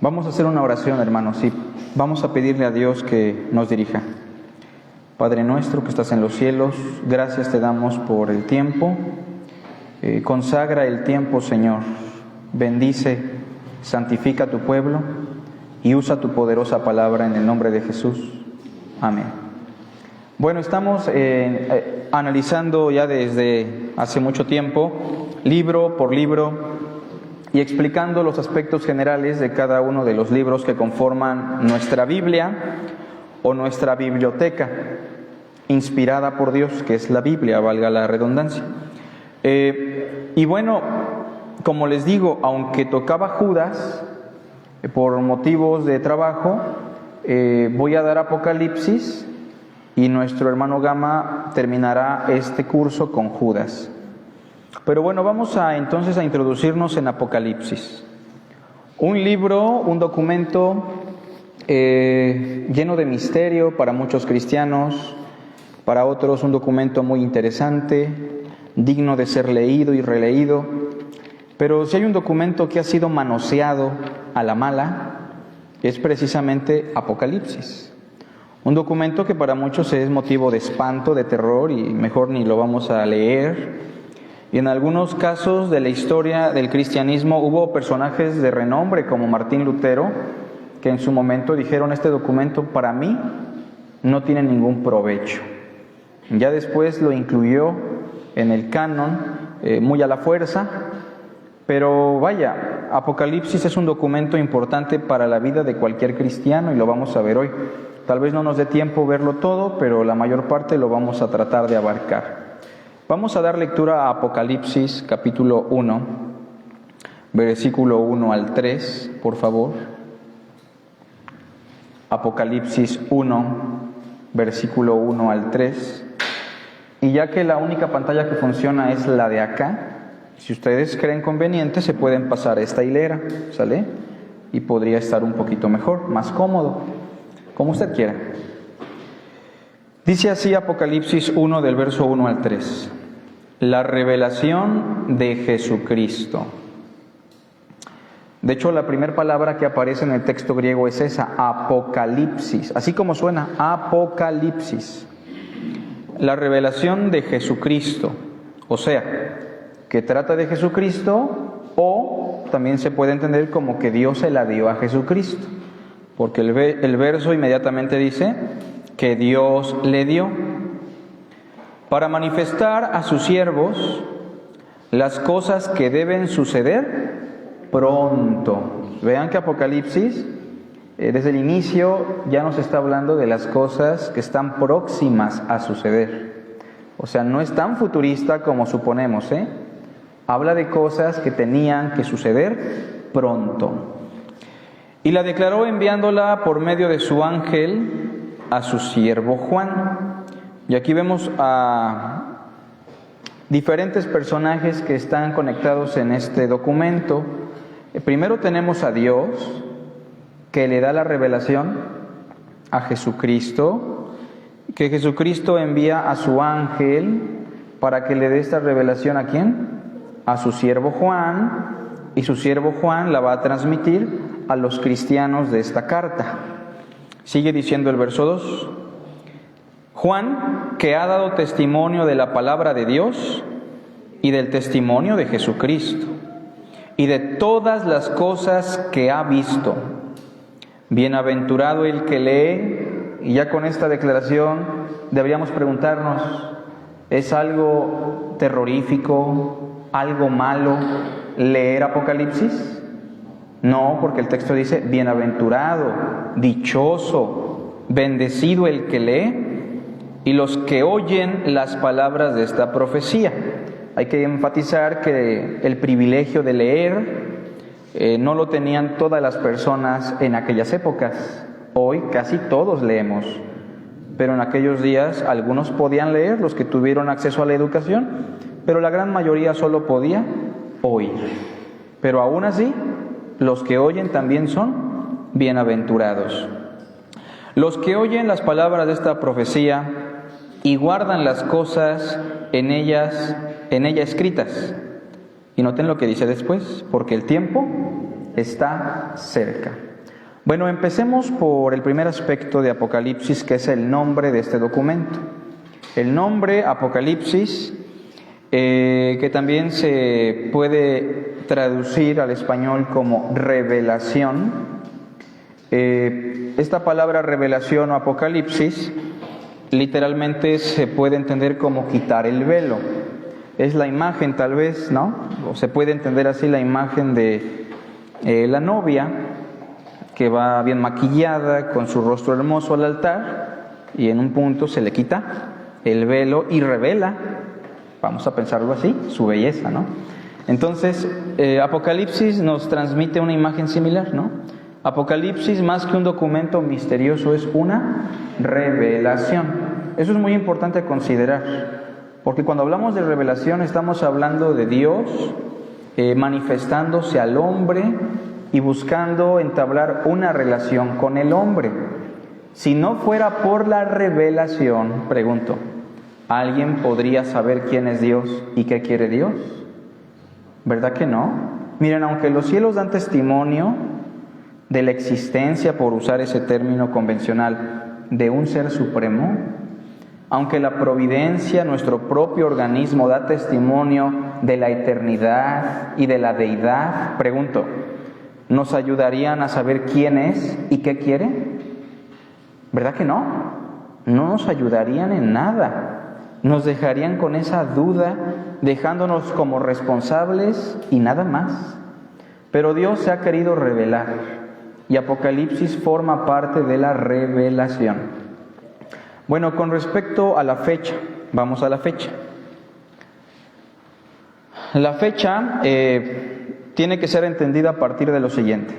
Vamos a hacer una oración, hermanos, y vamos a pedirle a Dios que nos dirija. Padre nuestro que estás en los cielos, gracias te damos por el tiempo. Consagra el tiempo, Señor. Bendice, santifica tu pueblo y usa tu poderosa palabra en el nombre de Jesús. Amén. Bueno, estamos analizando ya desde hace mucho tiempo, libro por libro, y explicando los aspectos generales de cada uno de los libros que conforman nuestra Biblia o nuestra biblioteca, inspirada por Dios, que es la Biblia, valga la redundancia. Y bueno, como les digo, aunque tocaba Judas, por motivos de trabajo, voy a dar Apocalipsis y nuestro hermano Gama terminará este curso con Judas. Pero bueno, vamos entonces a introducirnos en Apocalipsis. Un libro, un documento lleno de misterio para muchos cristianos, para otros un documento muy interesante, digno de ser leído y releído. Pero si hay un documento que ha sido manoseado a la mala, es precisamente Apocalipsis. Un documento que para muchos es motivo de espanto, de terror, y mejor ni lo vamos a leer. Y en algunos casos de la historia del cristianismo hubo personajes de renombre como Martín Lutero, que en su momento dijeron: este documento para mí no tiene ningún provecho. Ya después lo incluyó en el canon, muy a la fuerza, pero vaya, Apocalipsis es un documento importante para la vida de cualquier cristiano y lo vamos a ver hoy. Tal vez no nos dé tiempo verlo todo, pero la mayor parte lo vamos a tratar de abarcar. Vamos a dar lectura a Apocalipsis capítulo 1, versículo 1 al 3, por favor. Apocalipsis 1, versículo 1 al 3. Y ya que la única pantalla que funciona es la de acá, si ustedes creen conveniente, se pueden pasar esta hilera, ¿sale? Y podría estar un poquito mejor, más cómodo, como usted quiera. Dice así Apocalipsis 1 del verso 1 al 3. La revelación de Jesucristo. De hecho, la primera palabra que aparece en el texto griego es esa, Apocalipsis. Así como suena, Apocalipsis. La revelación de Jesucristo. O sea, que trata de Jesucristo, o también se puede entender como que Dios se la dio a Jesucristo. Porque el verso inmediatamente dice que Dios le dio para manifestar a sus siervos las cosas que deben suceder pronto. Vean que Apocalipsis, desde el inicio, ya nos está hablando de las cosas que están próximas a suceder. O sea, no es tan futurista como suponemos, Habla de cosas que tenían que suceder pronto. Y la declaró enviándola por medio de su ángel a su siervo Juan. Y aquí vemos a diferentes personajes que están conectados en este documento. Primero tenemos a Dios, que le da la revelación a Jesucristo, que Jesucristo envía a su ángel para que le dé esta revelación ¿a quién? A su siervo Juan, y su siervo Juan la va a transmitir a los cristianos de esta carta. Sigue diciendo el verso 2. Juan, que ha dado testimonio de la palabra de Dios y del testimonio de Jesucristo y de todas las cosas que ha visto. Bienaventurado el que lee. Y ya con esta declaración deberíamos preguntarnos, ¿es algo terrorífico, algo malo leer Apocalipsis? No, porque el texto dice, bienaventurado, dichoso, bendecido el que lee y los que oyen las palabras de esta profecía. Hay que enfatizar que el privilegio de leer no lo tenían todas las personas en aquellas épocas. Hoy casi todos leemos, pero en aquellos días algunos podían leer, los que tuvieron acceso a la educación, pero la gran mayoría solo podía oír. Pero aún así, los que oyen también son bienaventurados. Los que oyen las palabras de esta profecía y guardan las cosas en ella escritas. Y noten lo que dice después, porque el tiempo está cerca. Bueno, empecemos por el primer aspecto de Apocalipsis, que es el nombre de este documento. El nombre Apocalipsis, que también se puede traducir al español como revelación. Esta palabra revelación o Apocalipsis literalmente se puede entender como quitar el velo. Es la imagen, tal vez, ¿no? O se puede entender así la imagen de la novia que va bien maquillada, con su rostro hermoso al altar, y en un punto se le quita el velo y revela, vamos a pensarlo así, su belleza, ¿no? Entonces, Apocalipsis nos transmite una imagen similar, ¿no? Apocalipsis, más que un documento misterioso, es una revelación. Eso es muy importante considerar, porque cuando hablamos de revelación estamos hablando de Dios manifestándose al hombre y buscando entablar una relación con el hombre. Si no fuera por la revelación, pregunto, ¿alguien podría saber quién es Dios y qué quiere Dios? ¿Verdad que no? Miren, aunque los cielos dan testimonio de la existencia, por usar ese término convencional, de un ser supremo, aunque la providencia, nuestro propio organismo, da testimonio de la eternidad y de la deidad, pregunto, ¿nos ayudarían a saber quién es y qué quiere? ¿Verdad que no? No nos ayudarían en nada. Nos dejarían con esa duda, dejándonos como responsables y nada más. Pero Dios se ha querido revelar y Apocalipsis forma parte de la revelación. Bueno, con respecto a la fecha, vamos a la fecha. La fecha tiene que ser entendida a partir de lo siguiente.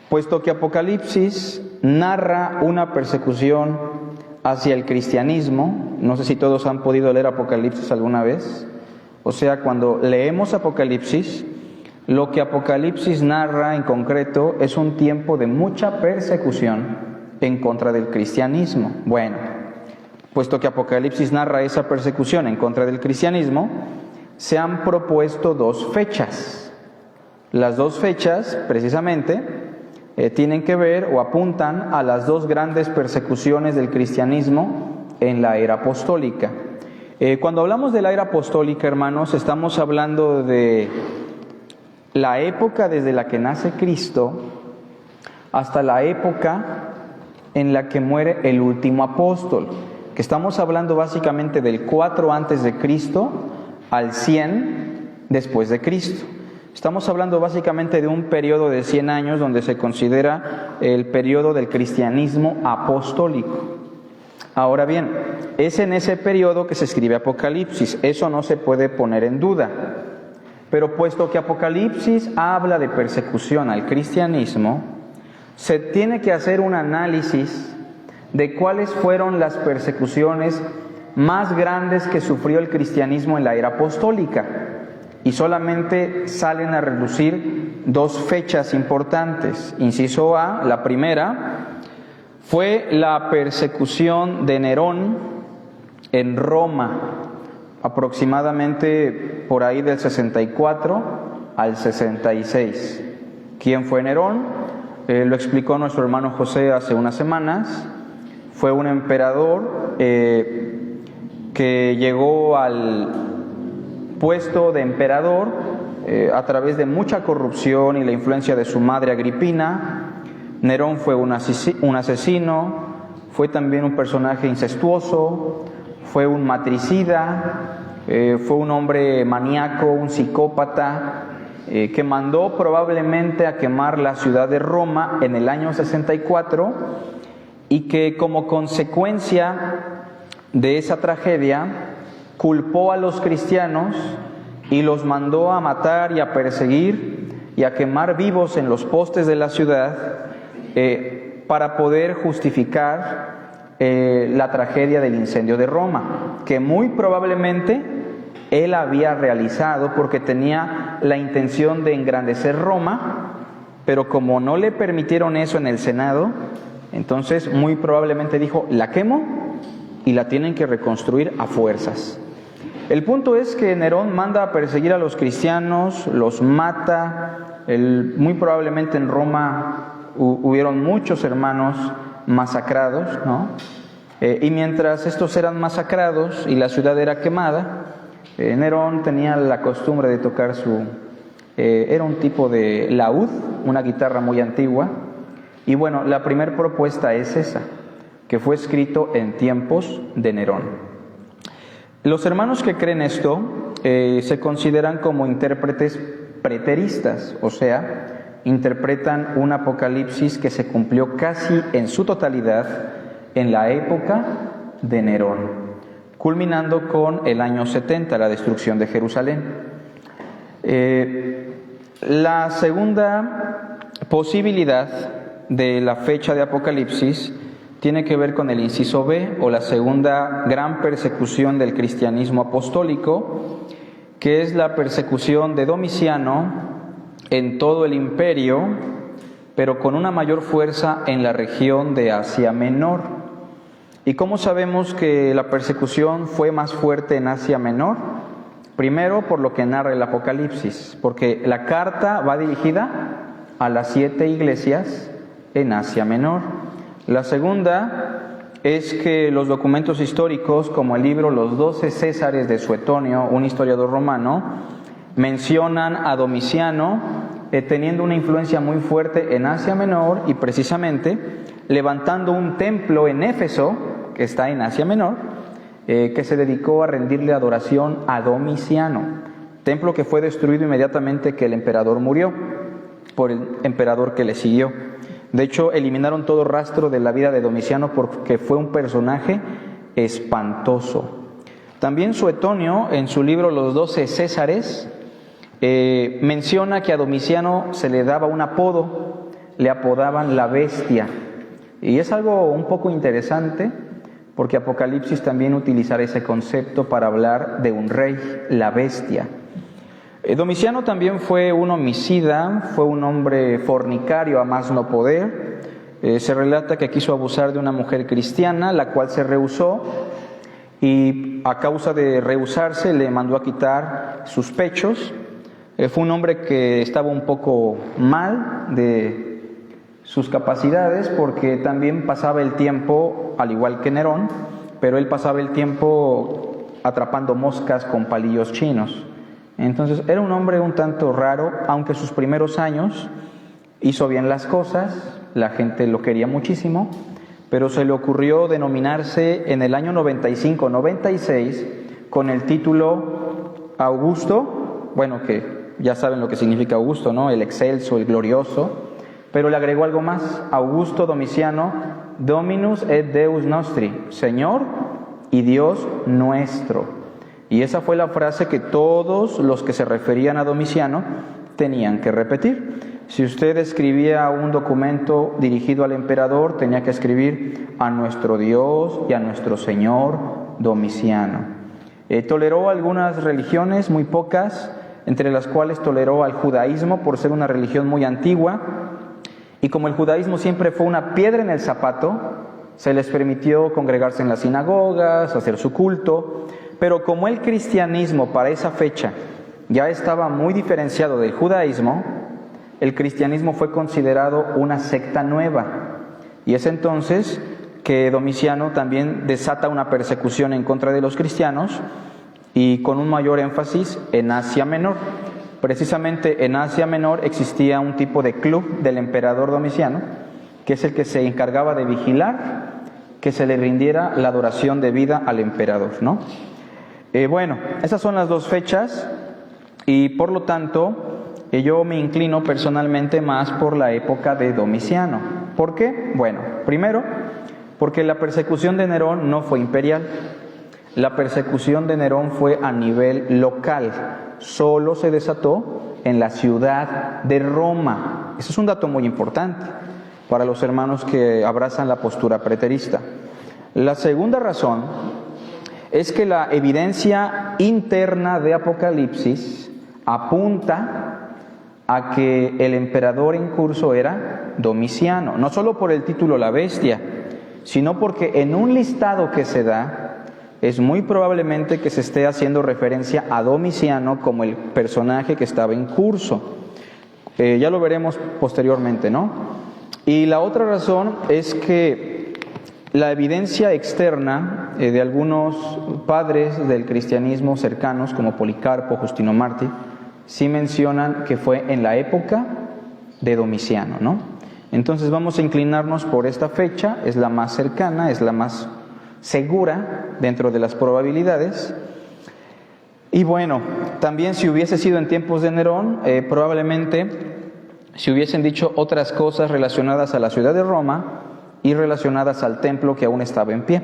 Puesto que Apocalipsis narra una persecución hacia el cristianismo, no sé si todos han podido leer Apocalipsis alguna vez, o sea, cuando leemos Apocalipsis, lo que Apocalipsis narra en concreto es un tiempo de mucha persecución en contra del cristianismo. Bueno, puesto que Apocalipsis narra esa persecución en contra del cristianismo, se han propuesto dos fechas. Las dos fechas, precisamente, tienen que ver o apuntan a las dos grandes persecuciones del cristianismo en la era apostólica. Cuando hablamos de la era apostólica, hermanos, estamos hablando de la época desde la que nace Cristo hasta la época en la que muere el último apóstol, que estamos hablando básicamente del 4 antes de Cristo al 100 después de Cristo. Estamos hablando básicamente de un periodo de 100 años donde se considera el periodo del cristianismo apostólico. Ahora bien, es en ese periodo que se escribe Apocalipsis, eso no se puede poner en duda. Pero puesto que Apocalipsis habla de persecución al cristianismo, se tiene que hacer un análisis de cuáles fueron las persecuciones más grandes que sufrió el cristianismo en la era apostólica. Y solamente salen a relucir dos fechas importantes. Inciso A, la primera, fue la persecución de Nerón en Roma, aproximadamente por ahí del 64 al 66. ¿Quién fue Nerón? Lo explicó nuestro hermano José hace unas semanas. Fue un emperador que llegó al puesto de emperador a través de mucha corrupción y la influencia de su madre Agripina. Nerón fue un asesino, fue también un personaje incestuoso, fue un matricida, fue un hombre maníaco, un psicópata, que mandó probablemente a quemar la ciudad de Roma en el año 64 y que como consecuencia de esa tragedia culpó a los cristianos y los mandó a matar y a perseguir y a quemar vivos en los postes de la ciudad para poder justificar la tragedia del incendio de Roma, que muy probablemente él había realizado porque tenía la intención de engrandecer Roma, pero como no le permitieron eso en el Senado, entonces muy probablemente dijo, la quemo y la tienen que reconstruir a fuerzas. El punto es que Nerón manda a perseguir a los cristianos, los mata, muy probablemente en Roma hubieron muchos hermanos masacrados, ¿no? Y mientras estos eran masacrados y la ciudad era quemada, Nerón tenía la costumbre de tocar era un tipo de laúd, una guitarra muy antigua. Y bueno, la primera propuesta es esa, que fue escrito en tiempos de Nerón. Los hermanos que creen esto se consideran como intérpretes preteristas, o sea, interpretan un Apocalipsis que se cumplió casi en su totalidad en la época de Nerón, culminando con el año 70, la destrucción de Jerusalén. La segunda posibilidad de la fecha de Apocalipsis tiene que ver con el inciso B, o la segunda gran persecución del cristianismo apostólico, que es la persecución de Domiciano en todo el imperio, pero con una mayor fuerza en la región de Asia Menor. ¿Y cómo sabemos que la persecución fue más fuerte en Asia Menor? Primero, por lo que narra el Apocalipsis, porque la carta va dirigida a las 7 iglesias en Asia Menor. La segunda es que los documentos históricos, como el libro Los 12 Césares de Suetonio, un historiador romano, mencionan a Domiciano teniendo una influencia muy fuerte en Asia Menor y precisamente levantando un templo en Éfeso, que está en Asia Menor, que se dedicó a rendirle adoración a Domiciano, templo que fue destruido inmediatamente que el emperador murió, por el emperador que le siguió. De hecho, eliminaron todo rastro de la vida de Domiciano porque fue un personaje espantoso. También Suetonio, en su libro Los 12 Césares, menciona que a Domiciano se le daba un apodo, le apodaban la bestia. Y es algo un poco interesante, porque Apocalipsis también utilizará ese concepto para hablar de un rey, la bestia. Domiciano también fue un homicida, fue un hombre fornicario a más no poder. Se relata que quiso abusar de una mujer cristiana, la cual se rehusó, y a causa de rehusarse le mandó a quitar sus pechos. Fue un hombre que estaba un poco mal de sus capacidades, porque también pasaba el tiempo, al igual que Nerón, pero él pasaba el tiempo atrapando moscas con palillos chinos. Entonces era un hombre un tanto raro, aunque sus primeros años hizo bien las cosas, la gente lo quería muchísimo, pero se le ocurrió denominarse en el año 95-96 con el título Augusto, bueno, que ya saben lo que significa Augusto, ¿no? El excelso, el glorioso, pero le agregó algo más: Augusto Domiciano, Dominus et Deus Nostri, Señor y Dios nuestro. Y esa fue la frase que todos los que se referían a Domiciano tenían que repetir. Si usted escribía un documento dirigido al emperador, tenía que escribir a nuestro Dios y a nuestro Señor Domiciano. Toleró algunas religiones, muy pocas, entre las cuales toleró al judaísmo por ser una religión muy antigua. Y como el judaísmo siempre fue una piedra en el zapato, se les permitió congregarse en las sinagogas, hacer su culto. Pero como el cristianismo para esa fecha ya estaba muy diferenciado del judaísmo, el cristianismo fue considerado una secta nueva. Y es entonces que Domiciano también desata una persecución en contra de los cristianos, y con un mayor énfasis en Asia Menor. Precisamente en Asia Menor existía un tipo de club del emperador Domiciano, que es el que se encargaba de vigilar que se le rindiera la adoración debida al emperador, ¿no? Bueno, esas son las dos fechas, y por lo tanto yo me inclino personalmente más por la época de Domiciano. ¿Por qué? Bueno, primero, porque la persecución de Nerón no fue imperial. La persecución de Nerón fue a nivel local, solo se desató en la ciudad de Roma. Ese es un dato muy importante para los hermanos que abrazan la postura preterista. La segunda razón es que la evidencia interna de Apocalipsis apunta a que el emperador en curso era Domiciano, no solo por el título la bestia, sino porque en un listado que se da, es muy probablemente que se esté haciendo referencia a Domiciano como el personaje que estaba en curso. Ya lo veremos posteriormente, ¿no? Y la otra razón es que la evidencia externa de algunos padres del cristianismo cercanos, como Policarpo, Justino Mártir, sí mencionan que fue en la época de Domiciano, ¿no? Entonces vamos a inclinarnos por esta fecha, es la más cercana, es la más segura dentro de las probabilidades. Y bueno, también si hubiese sido en tiempos de Nerón, probablemente si hubiesen dicho otras cosas relacionadas a la ciudad de Roma y relacionadas al templo que aún estaba en pie.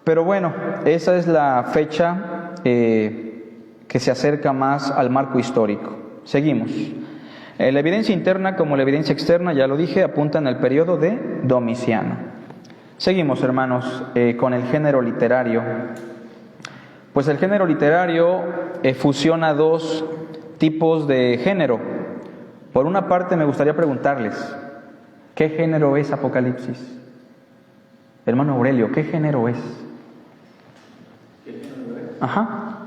Pero bueno, esa es la fecha que se acerca más al marco histórico. Seguimos. La evidencia interna como la evidencia externa, ya lo dije, apuntan al periodo de Domiciano. Seguimos, hermanos, con el género literario. Pues el género literario fusiona dos tipos de género. Por una parte me gustaría preguntarles, ¿qué género es Apocalipsis? Hermano Aurelio, ¿qué género es? ¿Qué género es? Ajá.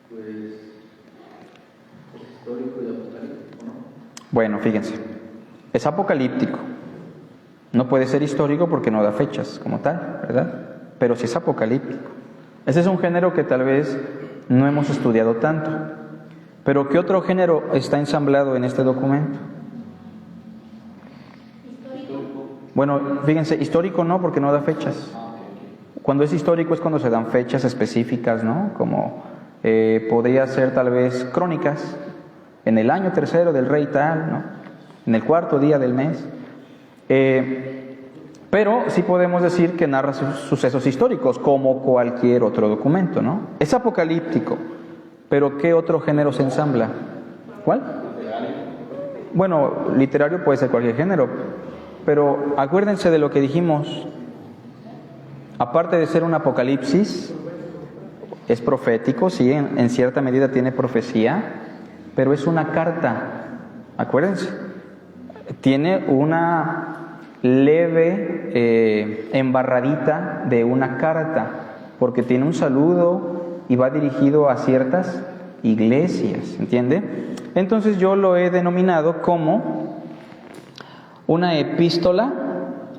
Pues histórico y apocalíptico, ¿no? Bueno, fíjense, es apocalíptico. No puede ser histórico porque no da fechas como tal, ¿verdad? Pero sí es apocalíptico. Ese es un género que tal vez no hemos estudiado tanto. Pero ¿qué otro género está ensamblado en este documento? Histórico. Bueno, fíjense, histórico no, porque no da fechas. Cuando es histórico es cuando se dan fechas específicas, ¿no? Como podría ser tal vez crónicas, en el año tercero del rey tal, ¿no? En el cuarto día del mes. Pero sí podemos decir que narra sucesos históricos, como cualquier otro documento, ¿no? Es apocalíptico, pero ¿qué otro género se ensambla? ¿Cuál? Bueno, literario puede ser cualquier género, pero acuérdense de lo que dijimos. Aparte de ser un apocalipsis, es profético, sí, en cierta medida tiene profecía, pero es una carta, acuérdense. Tiene una leve embarradita de una carta, porque tiene un saludo y va dirigido a ciertas iglesias, ¿entiende? Entonces yo lo he denominado como una epístola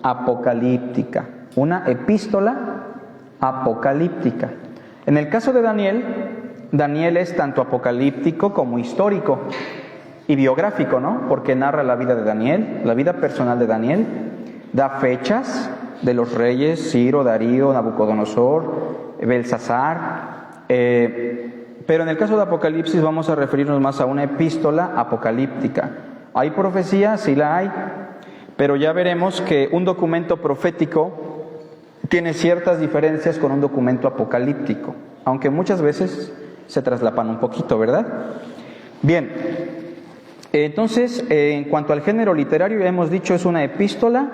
apocalíptica, una epístola apocalíptica. En el caso de Daniel, Daniel es tanto apocalíptico como histórico y biográfico, ¿no? Porque narra la vida de Daniel, la vida personal de Daniel, da fechas de los reyes, Ciro, Darío, Nabucodonosor, Belsasar, pero en el caso de Apocalipsis vamos a referirnos más a una epístola apocalíptica. ¿Hay profecía? Sí la hay, pero ya veremos que un documento profético tiene ciertas diferencias con un documento apocalíptico, aunque muchas veces se traslapan un poquito, ¿verdad? Bien, entonces, en cuanto al género literario, ya hemos dicho, es una epístola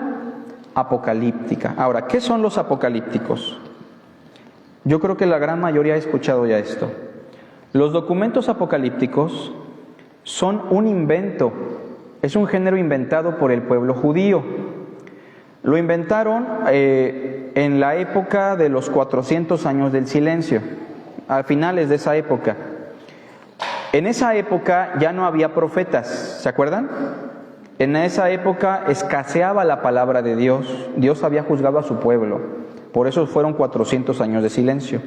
apocalíptica. Ahora, ¿qué son los apocalípticos? Yo creo que la gran mayoría ha escuchado ya esto. Los documentos apocalípticos son un invento, es un género inventado por el pueblo judío. Lo inventaron en la época de los 400 años del silencio, a finales de esa época. En esa época ya no había profetas, ¿se acuerdan? En esa época escaseaba la palabra de Dios. Dios había juzgado a su pueblo. Por eso fueron 400 años de silencio.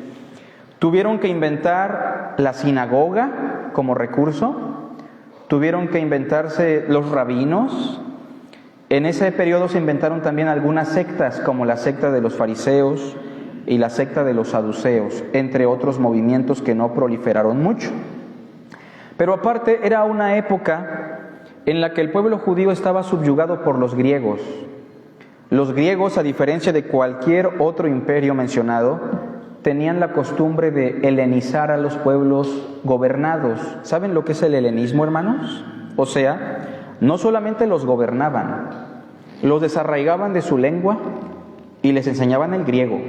Tuvieron que inventar la sinagoga como recurso. Tuvieron que inventarse los rabinos. En ese periodo se inventaron también algunas sectas, como la secta de los fariseos y la secta de los saduceos, entre otros movimientos que no proliferaron mucho. Pero aparte era una época en la que el pueblo judío estaba subyugado por los griegos. Los griegos, a diferencia de cualquier otro imperio mencionado, tenían la costumbre de helenizar a los pueblos gobernados. ¿Saben lo que es el helenismo, hermanos? O sea, no solamente los gobernaban, los desarraigaban de su lengua y les enseñaban el griego.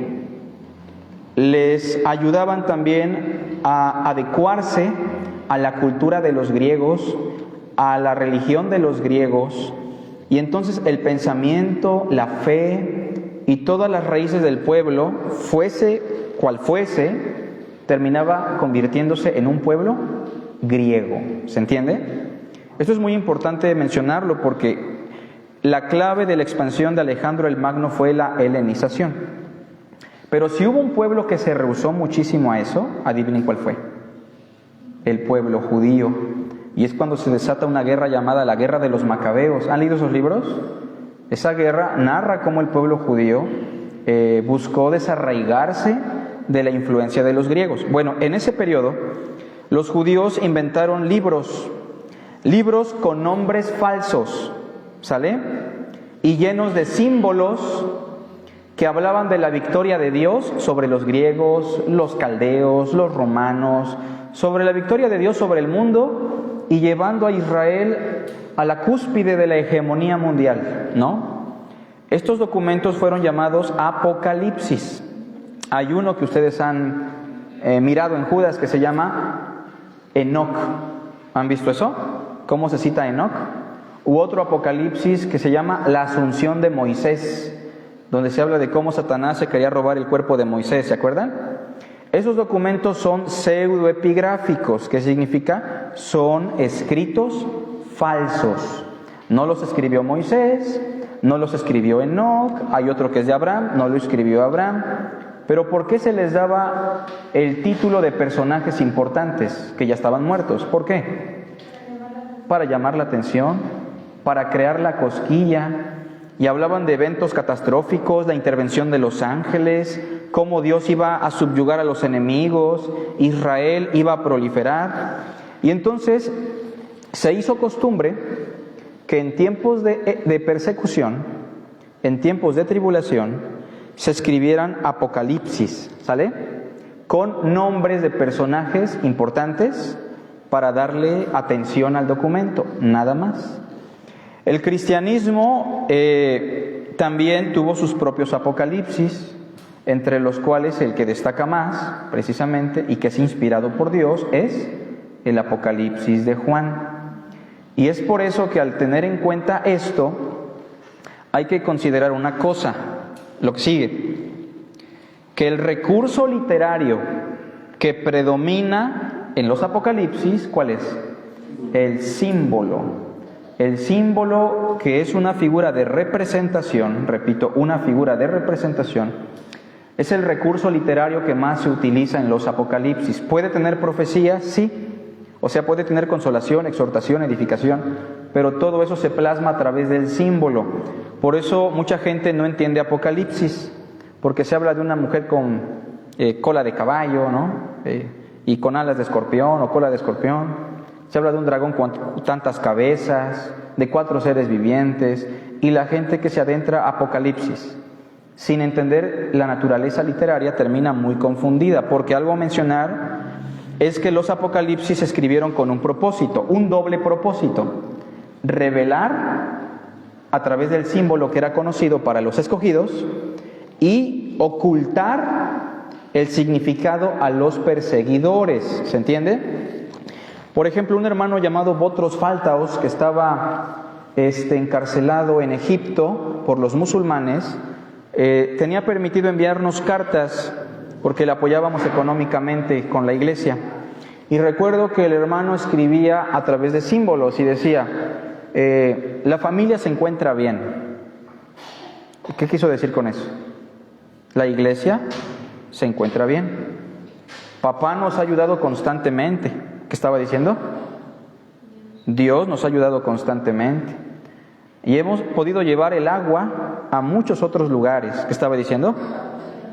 Les ayudaban también a adecuarse a la cultura de los griegos, a la religión de los griegos, y entonces el pensamiento, la fe y todas las raíces del pueblo, fuese cual fuese, terminaba convirtiéndose en un pueblo griego. ¿Se entiende? Esto es muy importante mencionarlo porque la clave de la expansión de Alejandro el Magno fue la helenización. Pero si hubo un pueblo que se rehusó muchísimo a eso, adivinen cuál fue. El pueblo judío. Y es cuando se desata una guerra llamada la Guerra de los Macabeos. ¿Han leído esos libros? Esa guerra narra cómo el pueblo judío buscó desarraigarse de la influencia de los griegos. Bueno, en ese periodo, los judíos inventaron libros con nombres falsos, ¿sale? Y llenos de símbolos que hablaban de la victoria de Dios sobre los griegos, los caldeos, los romanos, sobre la victoria de Dios sobre el mundo y llevando a Israel a la cúspide de la hegemonía mundial, ¿no? Estos documentos fueron llamados Apocalipsis. Hay uno que ustedes han mirado en Judas que se llama Enoc. ¿Han visto eso? ¿Cómo se cita Enoc? U otro Apocalipsis que se llama La Asunción de Moisés, donde se habla de cómo Satanás se quería robar el cuerpo de Moisés, ¿se acuerdan? Esos documentos son pseudoepigráficos, que significa son escritos falsos. No los escribió Moisés, no los escribió Enoc, hay otro que es de Abraham, no lo escribió Abraham. Pero ¿por qué se les daba el título de personajes importantes que ya estaban muertos? ¿Por qué? Para llamar la atención, para crear la cosquilla. Y hablaban de eventos catastróficos, la intervención de los ángeles, cómo Dios iba a subyugar a los enemigos, Israel iba a proliferar. Y entonces se hizo costumbre que en tiempos de persecución, en tiempos de tribulación, se escribieran apocalipsis, ¿sale? Con nombres de personajes importantes para darle atención al documento, nada más. El cristianismo también tuvo sus propios apocalipsis, entre los cuales el que destaca más, precisamente, y que es inspirado por Dios, es el Apocalipsis de Juan. Y es por eso que al tener en cuenta esto, hay que considerar una cosa, lo que sigue, que el recurso literario que predomina en los Apocalipsis, ¿cuál es? El símbolo. El símbolo, que es una figura de representación, repito, una figura de representación, es el recurso literario que más se utiliza en los Apocalipsis. ¿Puede tener profecía? Sí. O sea, puede tener consolación, exhortación, edificación, pero todo eso se plasma a través del símbolo. Por eso mucha gente no entiende Apocalipsis, porque se habla de una mujer con cola de caballo, ¿no? Y con alas de escorpión o cola de escorpión. Se habla de un dragón con tantas cabezas, de 4 seres vivientes, y la gente que se adentra a Apocalipsis, sin entender la naturaleza literaria, termina muy confundida, porque algo a mencionar es que los Apocalipsis se escribieron con un propósito, un doble propósito: revelar a través del símbolo que era conocido para los escogidos y ocultar el significado a los perseguidores. ¿Se entiende? Por ejemplo, un hermano llamado Botros Faltaos, que estaba encarcelado en Egipto por los musulmanes, tenía permitido enviarnos cartas porque le apoyábamos económicamente con la iglesia. Y recuerdo que el hermano escribía a través de símbolos y decía, la familia se encuentra bien. ¿Qué quiso decir con eso? La iglesia se encuentra bien. Papá nos ha ayudado constantemente. ¿Qué estaba diciendo? Dios nos ha ayudado constantemente. Y hemos podido llevar el agua a muchos otros lugares. ¿Qué estaba diciendo?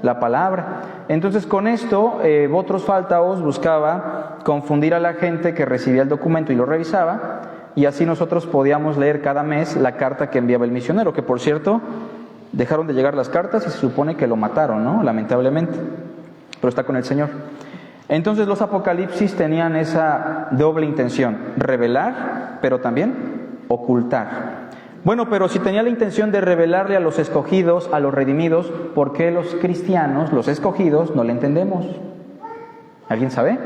La palabra. Entonces con esto, Botros Faltaos buscaba confundir a la gente que recibía el documento y lo revisaba, y así nosotros podíamos leer cada mes la carta que enviaba el misionero, que por cierto, dejaron de llegar las cartas y se supone que lo mataron, ¿no? Lamentablemente. Pero está con el Señor. Entonces los Apocalipsis tenían esa doble intención: revelar, pero también ocultar. Bueno, pero si tenía la intención de revelarle a los escogidos, a los redimidos, ¿por qué los cristianos, los escogidos, no le entendemos? ¿Alguien sabe?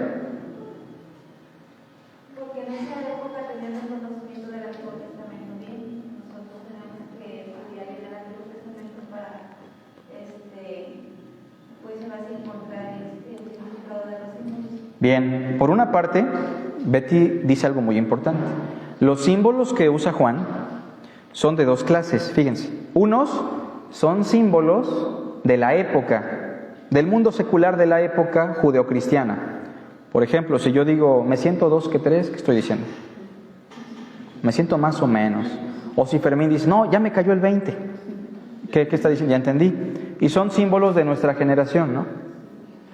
Porque en esa época tenían el conocimiento del Antiguo Testamento bien. Nosotros tenemos que estudiar el Antiguo Testamento para, pues así encontrar el significado de los símbolos. Bien, por una parte, Betty dice algo muy importante. Los símbolos que usa Juan son de dos clases, fíjense. Unos son símbolos de la época, del mundo secular de la época judeocristiana. Por ejemplo, si yo digo, me siento 2 que 3, ¿qué estoy diciendo? Me siento más o menos. O si Fermín dice, no, ya me cayó el 20. ¿Qué está diciendo? Ya entendí. Y son símbolos de nuestra generación, ¿no?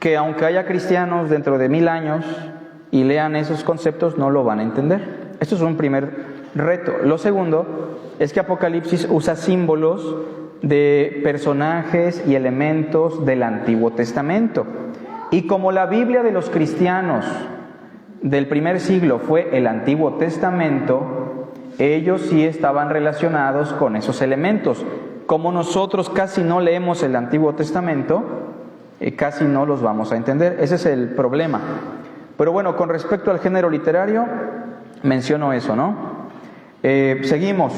Que aunque haya cristianos dentro de 1000 años y lean esos conceptos, no lo van a entender. Esto es un primer reto. Lo segundo es que Apocalipsis usa símbolos de personajes y elementos del Antiguo Testamento. Y como la Biblia de los cristianos del primer siglo fue el Antiguo Testamento, ellos sí estaban relacionados con esos elementos. Como nosotros casi no leemos el Antiguo Testamento, casi no los vamos a entender. Ese es el problema. Pero bueno, con respecto al género literario, menciono eso, ¿no? Seguimos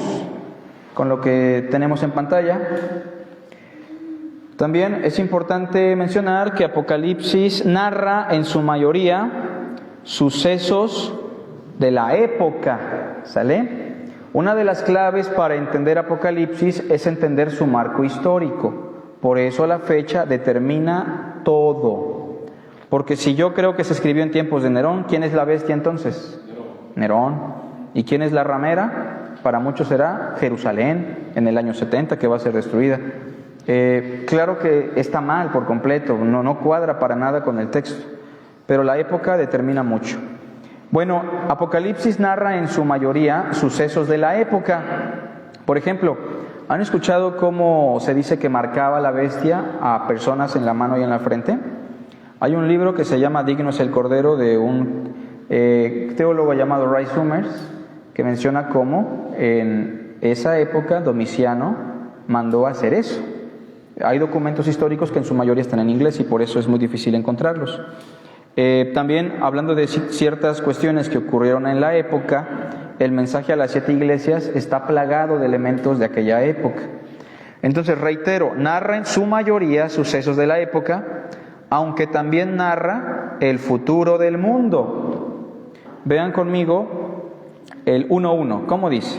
con lo que tenemos en pantalla. También es importante mencionar que Apocalipsis narra en su mayoría sucesos de la época, ¿sale? Una de las claves para entender Apocalipsis es entender su marco histórico. Por eso la fecha determina todo. Porque si yo creo que se escribió en tiempos de Nerón, ¿quién es la bestia entonces? Nerón. ¿Y quién es la ramera? Para muchos será Jerusalén en el año 70, que va a ser destruida. Claro que está mal por completo, no cuadra para nada con el texto, pero la época determina mucho. Bueno, Apocalipsis narra en su mayoría sucesos de la época. Por ejemplo, ¿han escuchado cómo se dice que marcaba la bestia a personas en la mano y en la frente? Hay un libro que se llama Digno es el Cordero, de un teólogo llamado Ray Summers, que menciona cómo en esa época Domiciano mandó a hacer eso. Hay documentos históricos que en su mayoría están en inglés y por eso es muy difícil encontrarlos. También, hablando de ciertas cuestiones que ocurrieron en la época, el mensaje a las 7 iglesias está plagado de elementos de aquella época. Entonces, reitero, narra en su mayoría sucesos de la época, aunque también narra el futuro del mundo. Vean conmigo el 1:1, ¿cómo dice?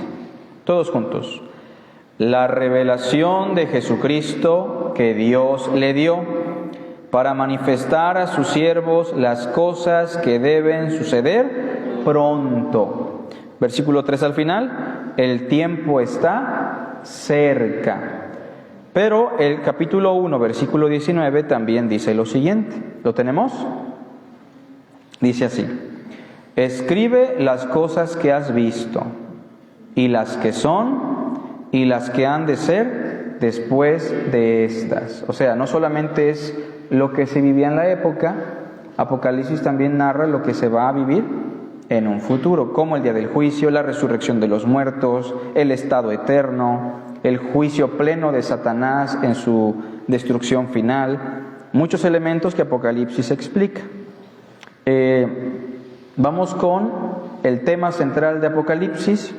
Todos juntos. La revelación de Jesucristo que Dios le dio para manifestar a sus siervos las cosas que deben suceder pronto. Versículo 3 al final, el tiempo está cerca. Pero el capítulo 1, versículo 19 también dice lo siguiente. ¿Lo tenemos? Dice así: escribe las cosas que has visto, y las que son, y las que han de ser después de estas. O sea, no solamente es lo que se vivía en la época, Apocalipsis también narra lo que se va a vivir en un futuro, como el día del juicio, la resurrección de los muertos, el estado eterno, el juicio pleno de Satanás en su destrucción final. Muchos elementos que Apocalipsis explica. Vamos con el tema central de Apocalipsis.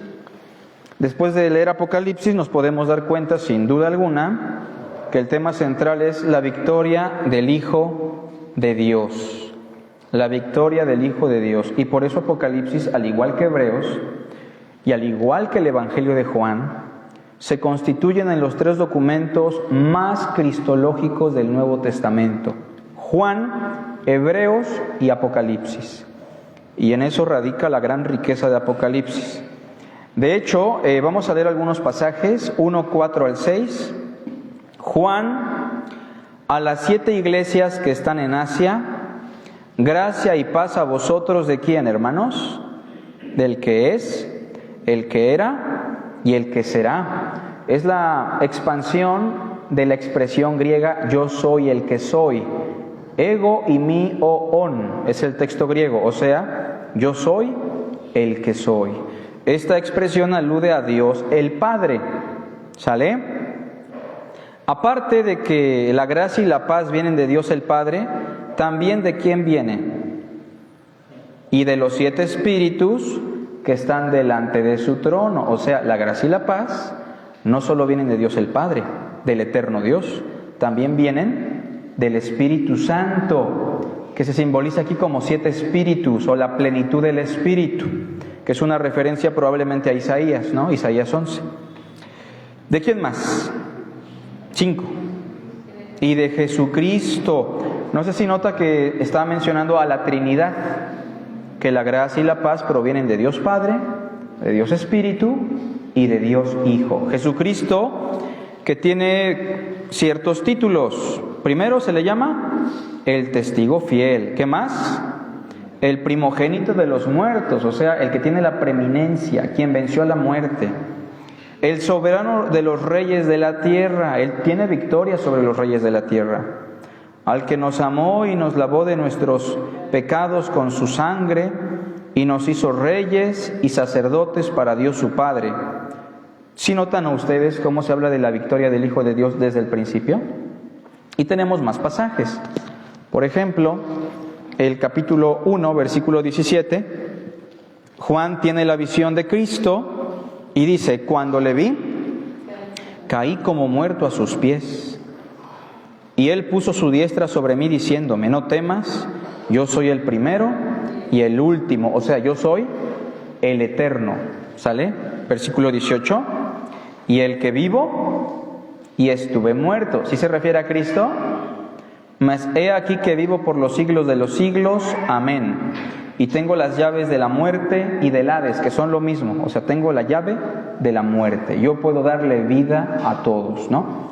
Después de leer Apocalipsis nos podemos dar cuenta, sin duda alguna, que el tema central es la victoria del Hijo de Dios. La victoria del Hijo de Dios. Y por eso Apocalipsis, al igual que Hebreos y al igual que el Evangelio de Juan, se constituyen en los 3 documentos más cristológicos del Nuevo Testamento: Juan, Hebreos y Apocalipsis. Y en eso radica la gran riqueza de Apocalipsis. De hecho, vamos a leer algunos pasajes, 1:4 al 6. Juan, a las 7 iglesias que están en Asia, gracia y paz a vosotros, ¿de quién, hermanos? Del que es, el que era y el que será. Es la expansión de la expresión griega yo soy el que soy. Ego y mi o on es el texto griego, o sea, yo soy el que soy. Esta expresión alude a Dios el Padre, ¿sale? Aparte de que la gracia y la paz vienen de Dios el Padre, también ¿de quién vienen? Y de los 7 espíritus que están delante de su trono. O sea, la gracia y la paz no solo vienen de Dios el Padre, del eterno Dios, también vienen del Espíritu Santo, que se simboliza aquí como 7 espíritus o la plenitud del Espíritu, que es una referencia probablemente a Isaías, ¿no? Isaías 11. ¿De quién más? 5. Y de Jesucristo. No sé si nota que estaba mencionando a la Trinidad, que la gracia y la paz provienen de Dios Padre, de Dios Espíritu y de Dios Hijo. Jesucristo, que tiene ciertos títulos. Primero se le llama el testigo fiel. ¿Qué más? El primogénito de los muertos, o sea, el que tiene la preeminencia, quien venció a la muerte. El soberano de los reyes de la tierra, Él tiene victoria sobre los reyes de la tierra. Al que nos amó y nos lavó de nuestros pecados con su sangre y nos hizo reyes y sacerdotes para Dios su Padre. ¿Sí notan ustedes cómo se habla de la victoria del Hijo de Dios desde el principio? Y tenemos más pasajes. Por ejemplo, el capítulo 1, versículo 17, Juan tiene la visión de Cristo y dice: cuando le vi, caí como muerto a sus pies. Y él puso su diestra sobre mí diciéndome: no temas, yo soy el primero y el último. O sea, yo soy el eterno. ¿Sale? Versículo 18. Y el que vivo y estuve muerto. ¿Sí se refiere a Cristo? Mas he aquí que vivo por los siglos de los siglos. Amén. Y tengo las llaves de la muerte y del Hades, que son lo mismo. O sea, tengo la llave de la muerte. Yo puedo darle vida a todos, ¿no?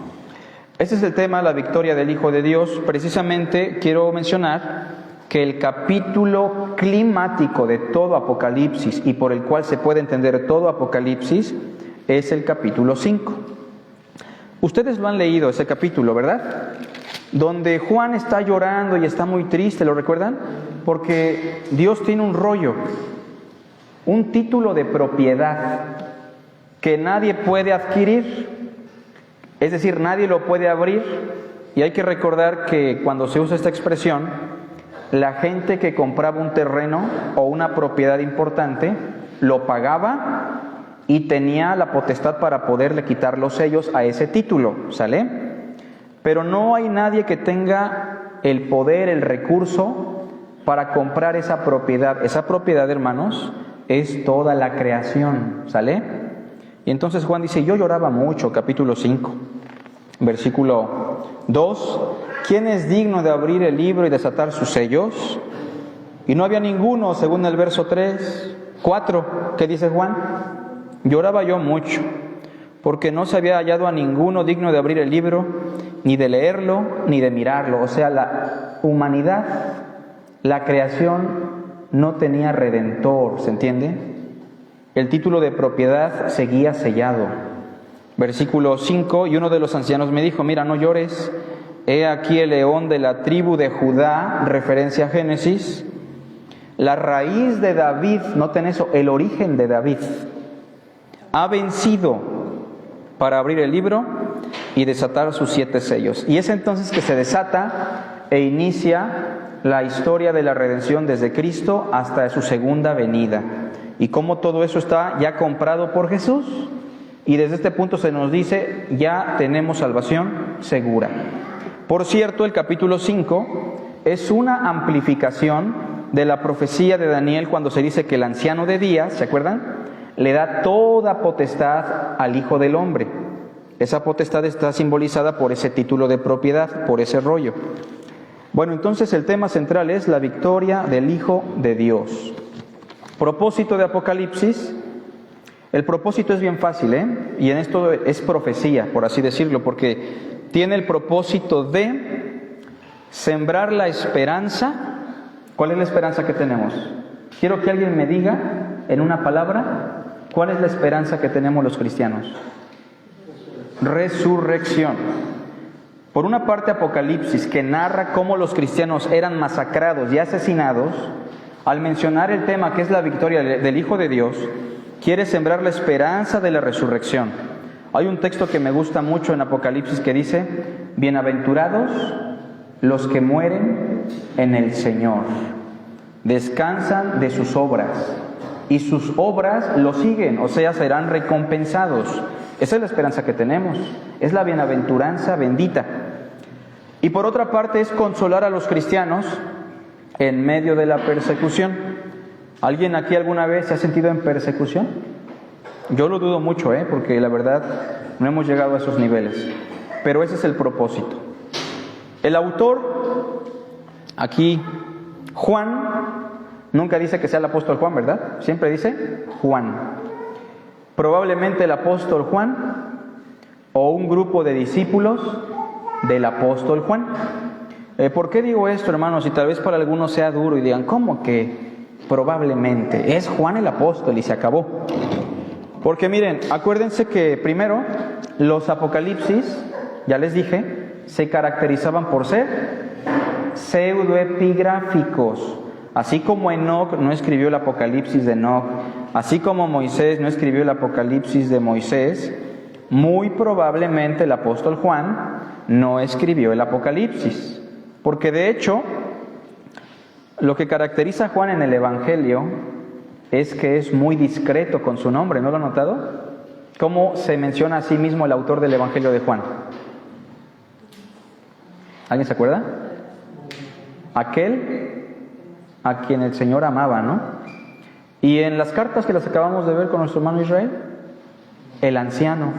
Ese es el tema, la victoria del Hijo de Dios. Precisamente quiero mencionar que el capítulo climático de todo Apocalipsis y por el cual se puede entender todo Apocalipsis es el capítulo 5. Ustedes lo han leído, ese capítulo, ¿verdad? Donde Juan está llorando y está muy triste, ¿lo recuerdan? Porque Dios tiene un rollo, un título de propiedad que nadie puede adquirir. Es decir, nadie lo puede abrir, y hay que recordar que cuando se usa esta expresión, la gente que compraba un terreno o una propiedad importante, lo pagaba y tenía la potestad para poderle quitar los sellos a ese título, ¿sale? Pero no hay nadie que tenga el poder, el recurso para comprar esa propiedad. Esa propiedad, hermanos, es toda la creación, ¿sale? Y entonces Juan dice: yo lloraba mucho, capítulo 5, versículo 2, ¿quién es digno de abrir el libro y desatar sus sellos? Y no había ninguno, según el verso 3, 4, ¿qué dice Juan? Lloraba yo mucho, porque no se había hallado a ninguno digno de abrir el libro, ni de leerlo, ni de mirarlo. O sea, la humanidad, la creación, no tenía redentor, ¿se entiende? El título de propiedad seguía sellado. Versículo 5, y uno de los ancianos me dijo: mira, no llores, he aquí el león de la tribu de Judá, referencia a Génesis, la raíz de David, noten eso, el origen de David, ha vencido para abrir el libro y desatar sus 7 sellos. Y es entonces que se desata e inicia la historia de la redención desde Cristo hasta su segunda venida. Y cómo todo eso está ya comprado por Jesús. Y desde este punto se nos dice: ya tenemos salvación segura. Por cierto, el capítulo 5 es una amplificación de la profecía de Daniel cuando se dice que el anciano de días, ¿se acuerdan?, le da toda potestad al Hijo del Hombre. Esa potestad está simbolizada por ese título de propiedad, por ese rollo. Bueno, entonces el tema central es la victoria del Hijo de Dios. Propósito de Apocalipsis. El propósito es bien fácil, y en esto es profecía, por así decirlo, porque tiene el propósito de sembrar la esperanza. ¿Cuál es la esperanza que tenemos? Quiero que alguien me diga en una palabra, ¿cuál es la esperanza que tenemos los cristianos? Resurrección. Por una parte, Apocalipsis, que narra cómo los cristianos eran masacrados y asesinados, al mencionar el tema que es la victoria del Hijo de Dios, quiere sembrar la esperanza de la resurrección. Hay un texto que me gusta mucho en Apocalipsis que dice: bienaventurados los que mueren en el Señor, descansan de sus obras, y sus obras lo siguen, o sea, serán recompensados. Esa es la esperanza que tenemos, es la bienaventuranza bendita. Y por otra parte es consolar a los cristianos en medio de la persecución. ¿Alguien aquí alguna vez se ha sentido en persecución? Yo lo dudo mucho, porque la verdad no hemos llegado a esos niveles. Pero ese es el propósito. El autor, aquí, Juan, nunca dice que sea el apóstol Juan, ¿verdad? Siempre dice Juan. Probablemente el apóstol Juan o un grupo de discípulos del apóstol Juan. ¿Por qué digo esto, hermanos? Y tal vez para algunos sea duro y digan, ¿cómo que probablemente? Es Juan el apóstol y se acabó. Porque miren, acuérdense que primero los apocalipsis, ya les dije, se caracterizaban por ser pseudoepigráficos. Así como Enoc no escribió el Apocalipsis de Enoc, así como Moisés no escribió el Apocalipsis de Moisés, muy probablemente el apóstol Juan no escribió el Apocalipsis. Porque de hecho, lo que caracteriza a Juan en el Evangelio es que es muy discreto con su nombre, ¿no lo han notado? ¿Cómo se menciona a sí mismo el autor del Evangelio de Juan? ¿Alguien se acuerda? Aquel a quien el Señor amaba, ¿no? Y en las cartas que las acabamos de ver con nuestro hermano Israel, el anciano.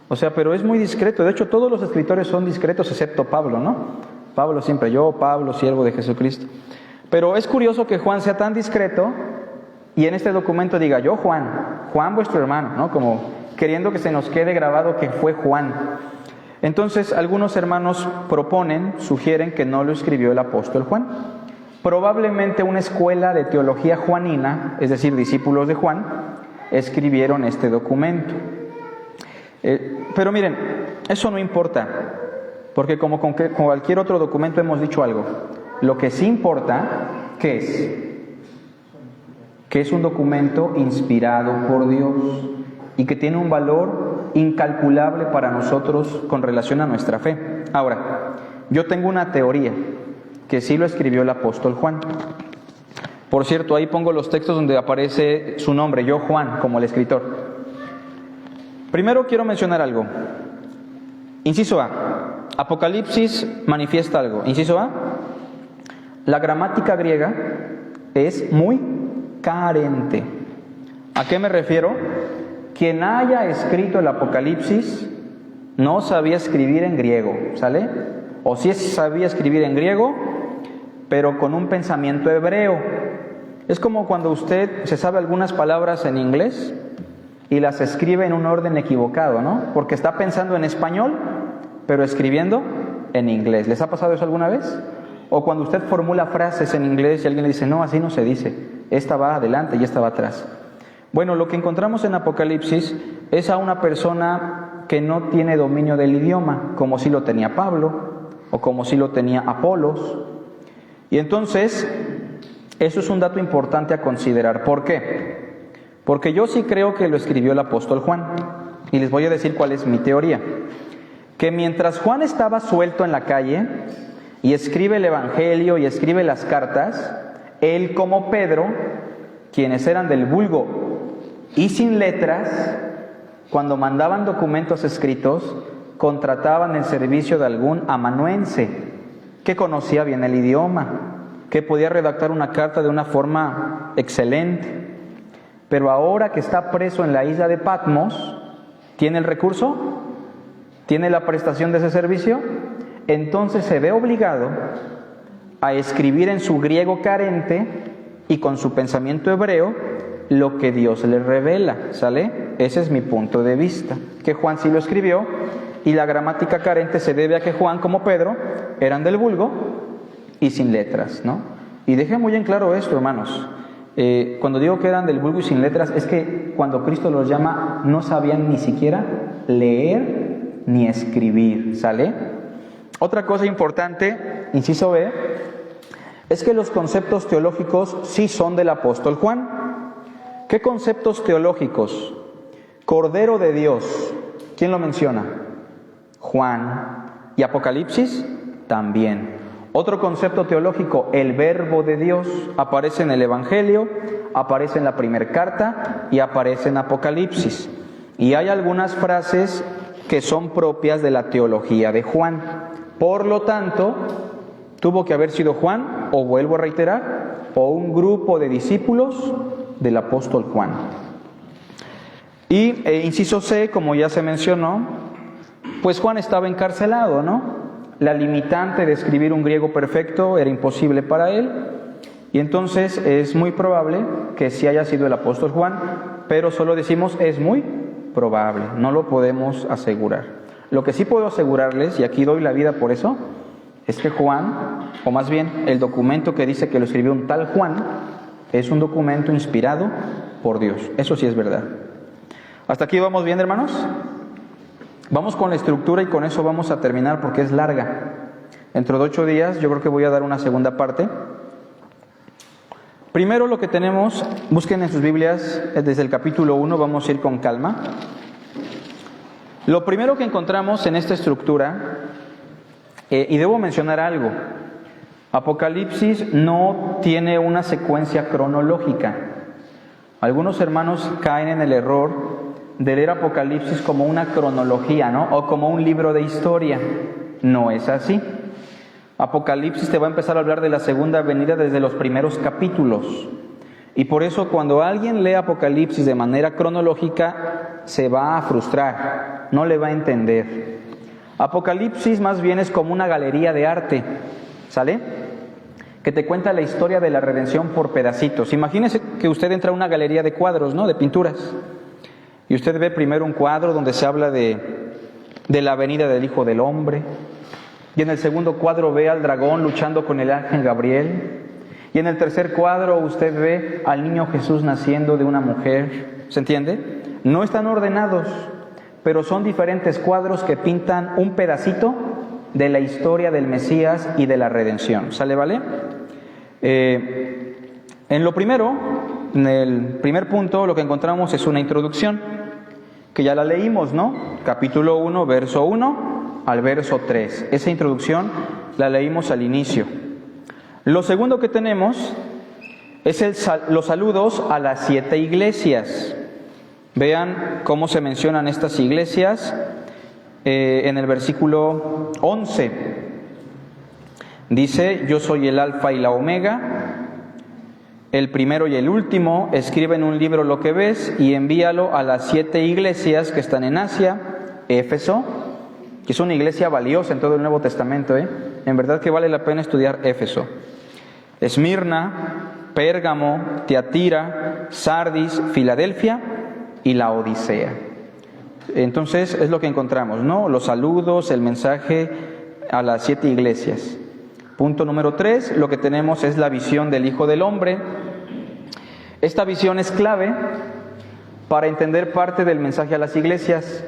O sea, pero es muy discreto. De hecho, todos los escritores son discretos excepto Pablo, ¿no? Pablo siempre, yo, Pablo, siervo de Jesucristo. Pero es curioso que Juan sea tan discreto y en este documento diga, yo Juan vuestro hermano, ¿no? Como queriendo que se nos quede grabado que fue Juan. Entonces, algunos hermanos sugieren que no lo escribió el apóstol Juan. Probablemente una escuela de teología juanina, es decir, discípulos de Juan, escribieron este documento. Pero miren, eso no importa, porque como con cualquier otro documento hemos dicho algo. Lo que sí importa, ¿qué es? Que es un documento inspirado por Dios y que tiene un valor incalculable para nosotros con relación a nuestra fe. Ahora, yo tengo una teoría que sí lo escribió el apóstol Juan. Por cierto, ahí pongo los textos donde aparece su nombre, yo Juan, como el escritor. Primero quiero mencionar algo. Inciso A, Apocalipsis manifiesta algo. Inciso A, la gramática griega es muy carente. ¿A qué me refiero? Quien haya escrito el Apocalipsis no sabía escribir en griego, ¿sale? O sí sabía escribir en griego, pero con un pensamiento hebreo. Es como cuando usted se sabe algunas palabras en inglés y las escribe en un orden equivocado, ¿no? Porque está pensando en español, pero escribiendo en inglés. ¿Les ha pasado eso alguna vez? O cuando usted formula frases en inglés y alguien le dice, no, así no se dice. Esta va adelante y esta va atrás. Bueno, lo que encontramos en Apocalipsis es a una persona que no tiene dominio del idioma, como sí lo tenía Pablo, o como sí lo tenía Apolos. Y entonces, eso es un dato importante a considerar. ¿Por qué? Porque yo sí creo que lo escribió el apóstol Juan. Y les voy a decir cuál es mi teoría. Que mientras Juan estaba suelto en la calle y escribe el Evangelio y escribe las cartas, él como Pedro, quienes eran del vulgo y sin letras, cuando mandaban documentos escritos, contrataban el servicio de algún amanuense que conocía bien el idioma, que podía redactar una carta de una forma excelente. Pero ahora que está preso en la isla de Patmos, ¿tiene el recurso? ¿Tiene la prestación de ese servicio? Entonces se ve obligado a escribir en su griego carente y con su pensamiento hebreo lo que Dios le revela, ¿sale? Ese es mi punto de vista, que Juan sí lo escribió y la gramática carente se debe a que Juan como Pedro eran del vulgo y sin letras, ¿no? Y deje muy en claro esto, hermanos. Cuando digo que eran del vulgo y sin letras, es que cuando Cristo los llama no sabían ni siquiera leer ni escribir, ¿sale? Otra cosa importante, inciso B, es que los conceptos teológicos sí son del apóstol Juan. ¿Qué conceptos teológicos? Cordero de Dios, ¿quién lo menciona? Juan. ¿Y Apocalipsis? También. Otro concepto teológico, el verbo de Dios, aparece en el Evangelio, aparece en la primera carta y aparece en Apocalipsis. Y hay algunas frases que son propias de la teología de Juan. Por lo tanto, tuvo que haber sido Juan, o vuelvo a reiterar, o un grupo de discípulos del apóstol Juan. Y inciso C, como ya se mencionó, pues Juan estaba encarcelado, ¿no? La limitante de escribir un griego perfecto era imposible para él, y entonces es muy probable que sí haya sido el apóstol Juan, pero solo decimos es muy probable, no lo podemos asegurar. Lo que sí puedo asegurarles, y aquí doy la vida por eso, es que Juan, o más bien el documento que dice que lo escribió un tal Juan, es un documento inspirado por Dios. Eso sí es verdad. ¿Hasta aquí vamos bien, hermanos? Vamos con la estructura y con eso vamos a terminar porque es larga. Dentro de 8 días yo creo que voy a dar una segunda parte. Primero lo que tenemos, busquen en sus Biblias desde el capítulo 1, vamos a ir con calma. Lo primero que encontramos en esta estructura, y debo mencionar algo, Apocalipsis no tiene una secuencia cronológica. Algunos hermanos caen en el error de leer Apocalipsis como una cronología, ¿no? O como un libro de historia. No es así. Apocalipsis te va a empezar a hablar de la segunda venida desde los primeros capítulos. Y por eso cuando alguien lee Apocalipsis de manera cronológica, se va a frustrar, no le va a entender. Apocalipsis más bien es como una galería de arte, ¿sale? Que te cuenta la historia de la redención por pedacitos. Imagínese que usted entra a una galería de cuadros, ¿no? De pinturas. Y usted ve primero un cuadro donde se habla de la venida del Hijo del Hombre. Y en el segundo cuadro ve al dragón luchando con el ángel Gabriel. Y en el tercer cuadro usted ve al niño Jesús naciendo de una mujer. ¿Se entiende? No están ordenados, pero son diferentes cuadros que pintan un pedacito de la historia del Mesías y de la redención. ¿Sale, vale? En lo primero, en el primer punto, lo que encontramos es una introducción, que ya la leímos, ¿no? Capítulo 1, verso 1 al verso 3. Esa introducción la leímos al inicio. Lo segundo que tenemos es los saludos a las 7 iglesias. Vean cómo se mencionan estas iglesias en el versículo 11. Dice: yo soy el alfa y la omega, el primero y el último. Escribe en un libro lo que ves y envíalo a las 7 iglesias que están en Asia, Éfeso, que es una iglesia valiosa en todo el Nuevo Testamento, En verdad que vale la pena estudiar Éfeso. Esmirna, Pérgamo, Tiatira, Sardis, Filadelfia y la Odisea. Entonces es lo que encontramos, ¿no? Los saludos, el mensaje a las 7 iglesias. Punto número 3, lo que tenemos es la visión del Hijo del Hombre. Esta visión es clave para entender parte del mensaje a las iglesias.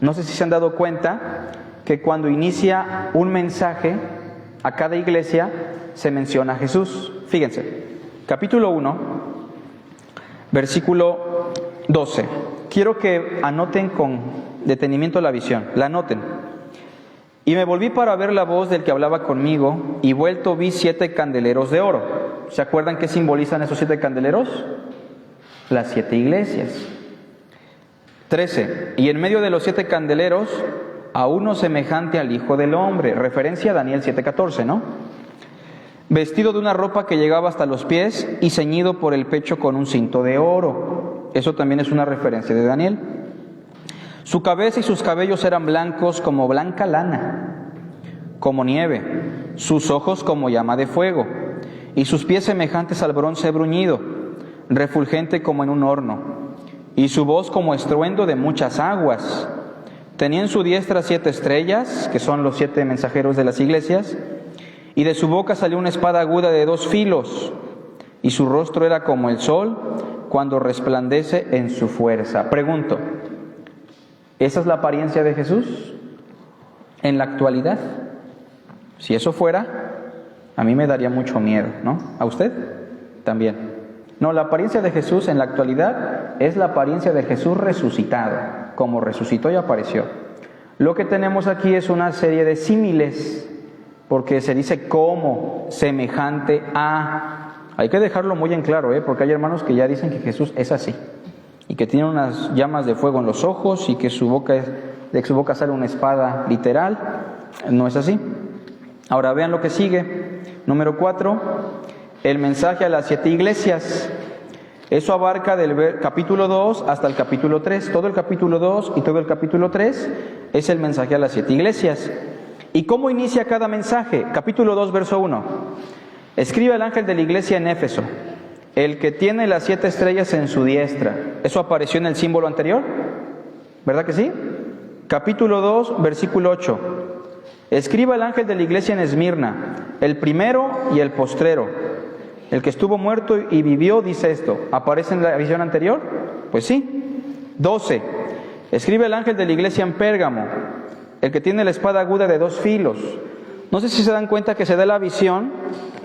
No sé si se han dado cuenta que cuando inicia un mensaje a cada iglesia se menciona a Jesús. Fíjense, capítulo 1, versículo 12. Quiero que anoten con detenimiento la visión, la anoten. Y me volví para ver la voz del que hablaba conmigo, y vuelto vi 7 candeleros de oro. ¿Se acuerdan qué simbolizan esos 7 candeleros? Las 7 iglesias. 13. Y en medio de los 7 candeleros, a uno semejante al Hijo del Hombre. Referencia a Daniel 7:14, ¿no? Vestido de una ropa que llegaba hasta los pies y ceñido por el pecho con un cinto de oro. Eso también es una referencia de Daniel. Su cabeza y sus cabellos eran blancos como blanca lana, como nieve, sus ojos como llama de fuego, y sus pies semejantes al bronce bruñido, refulgente como en un horno, y su voz como estruendo de muchas aguas. Tenía en su diestra 7 estrellas, que son los 7 mensajeros de las iglesias, y de su boca salió una espada aguda de 2 filos, y su rostro era como el sol cuando resplandece en su fuerza. Pregunto, ¿esa es la apariencia de Jesús en la actualidad? Si eso fuera, a mí me daría mucho miedo, ¿no? ¿A usted? También. No, la apariencia de Jesús en la actualidad es la apariencia de Jesús resucitado, como resucitó y apareció. Lo que tenemos aquí es una serie de símiles, porque se dice como, semejante a. Hay que dejarlo muy en claro, porque hay hermanos que ya dicen que Jesús es así, y que tiene unas llamas de fuego en los ojos, y que de su boca sale una espada literal. No es así. Ahora vean lo que sigue. Número 4, el mensaje a las 7 iglesias. Eso abarca del capítulo 2 hasta el capítulo 3. Todo el capítulo 2 y todo el capítulo 3 es el mensaje a las 7 iglesias. ¿Y cómo inicia cada mensaje? Capítulo 2, verso 1. Escribe al ángel de la iglesia en Éfeso, el que tiene las 7 estrellas en su diestra. Eso apareció en el símbolo anterior, ¿verdad que sí? Capítulo 2, versículo 8. Escriba al ángel de la iglesia en Esmirna, el primero y el postrero, el que estuvo muerto y vivió, dice esto. ¿Aparece en la visión anterior? Pues sí. 12. Escribe al ángel de la iglesia en Pérgamo, el que tiene la espada aguda de 2 filos. No sé si se dan cuenta que se da la visión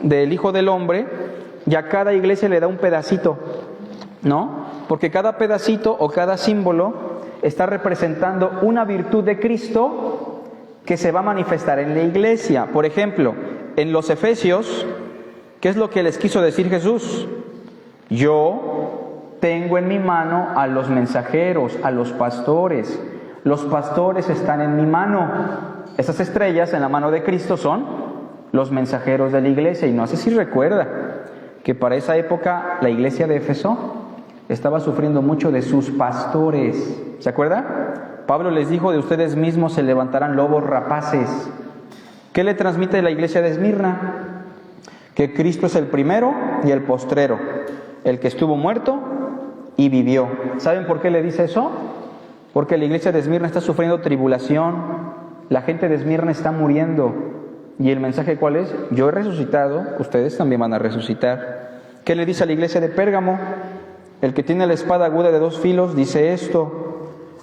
del Hijo del Hombre y a cada iglesia le da un pedacito, ¿no? Porque cada pedacito o cada símbolo está representando una virtud de Cristo que se va a manifestar en la iglesia. Por ejemplo, en los Efesios, ¿qué es lo que les quiso decir Jesús? Yo tengo en mi mano a los mensajeros, a los pastores. Los pastores están en mi mano. Esas estrellas en la mano de Cristo son los mensajeros de la iglesia. Y no sé si recuerda que para esa época la iglesia de Éfeso estaba sufriendo mucho de sus pastores. ¿Se acuerda? Pablo les dijo: de ustedes mismos se levantarán lobos rapaces. ¿Qué le transmite la iglesia de Esmirna? Que Cristo es el primero y el postrero, el que estuvo muerto y vivió. ¿Saben por qué le dice eso? Porque la iglesia de Esmirna está sufriendo tribulación, la gente de Esmirna está muriendo. ¿Y el mensaje cuál es? Yo he resucitado, ustedes también van a resucitar. ¿Qué le dice a la iglesia de Pérgamo? El que tiene la espada aguda de 2 filos dice esto.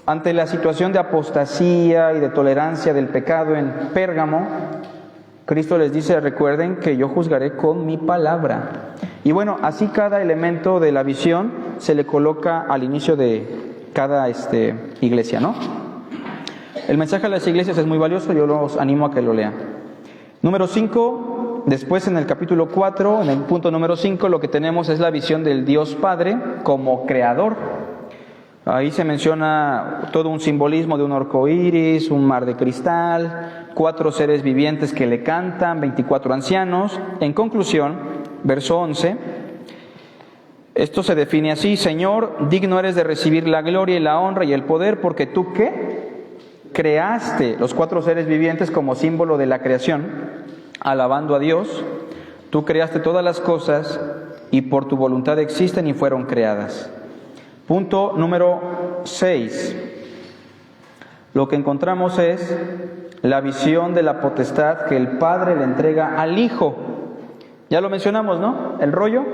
Ante la situación de apostasía y de tolerancia del pecado en Pérgamo, Cristo les dice: recuerden que yo juzgaré con mi palabra. Y bueno, así cada elemento de la visión se le coloca al inicio de cada iglesia, ¿no? El mensaje a las iglesias es muy valioso, yo los animo a que lo lean. Número 5, después en el capítulo 4, en el punto número 5, lo que tenemos es la visión del Dios Padre como creador. Ahí se menciona todo un simbolismo de un arco iris, un mar de cristal, 4 seres vivientes que le cantan, 24 ancianos. En conclusión, verso 11, esto se define así: Señor, digno eres de recibir la gloria y la honra y el poder, porque tú, ¿qué? Creaste los 4 seres vivientes como símbolo de la creación, alabando a Dios. Tú creaste todas las cosas y por tu voluntad existen y fueron creadas. Punto número 6. Lo que encontramos es la visión de la potestad que el Padre le entrega al Hijo. Ya lo mencionamos, ¿no? El rollo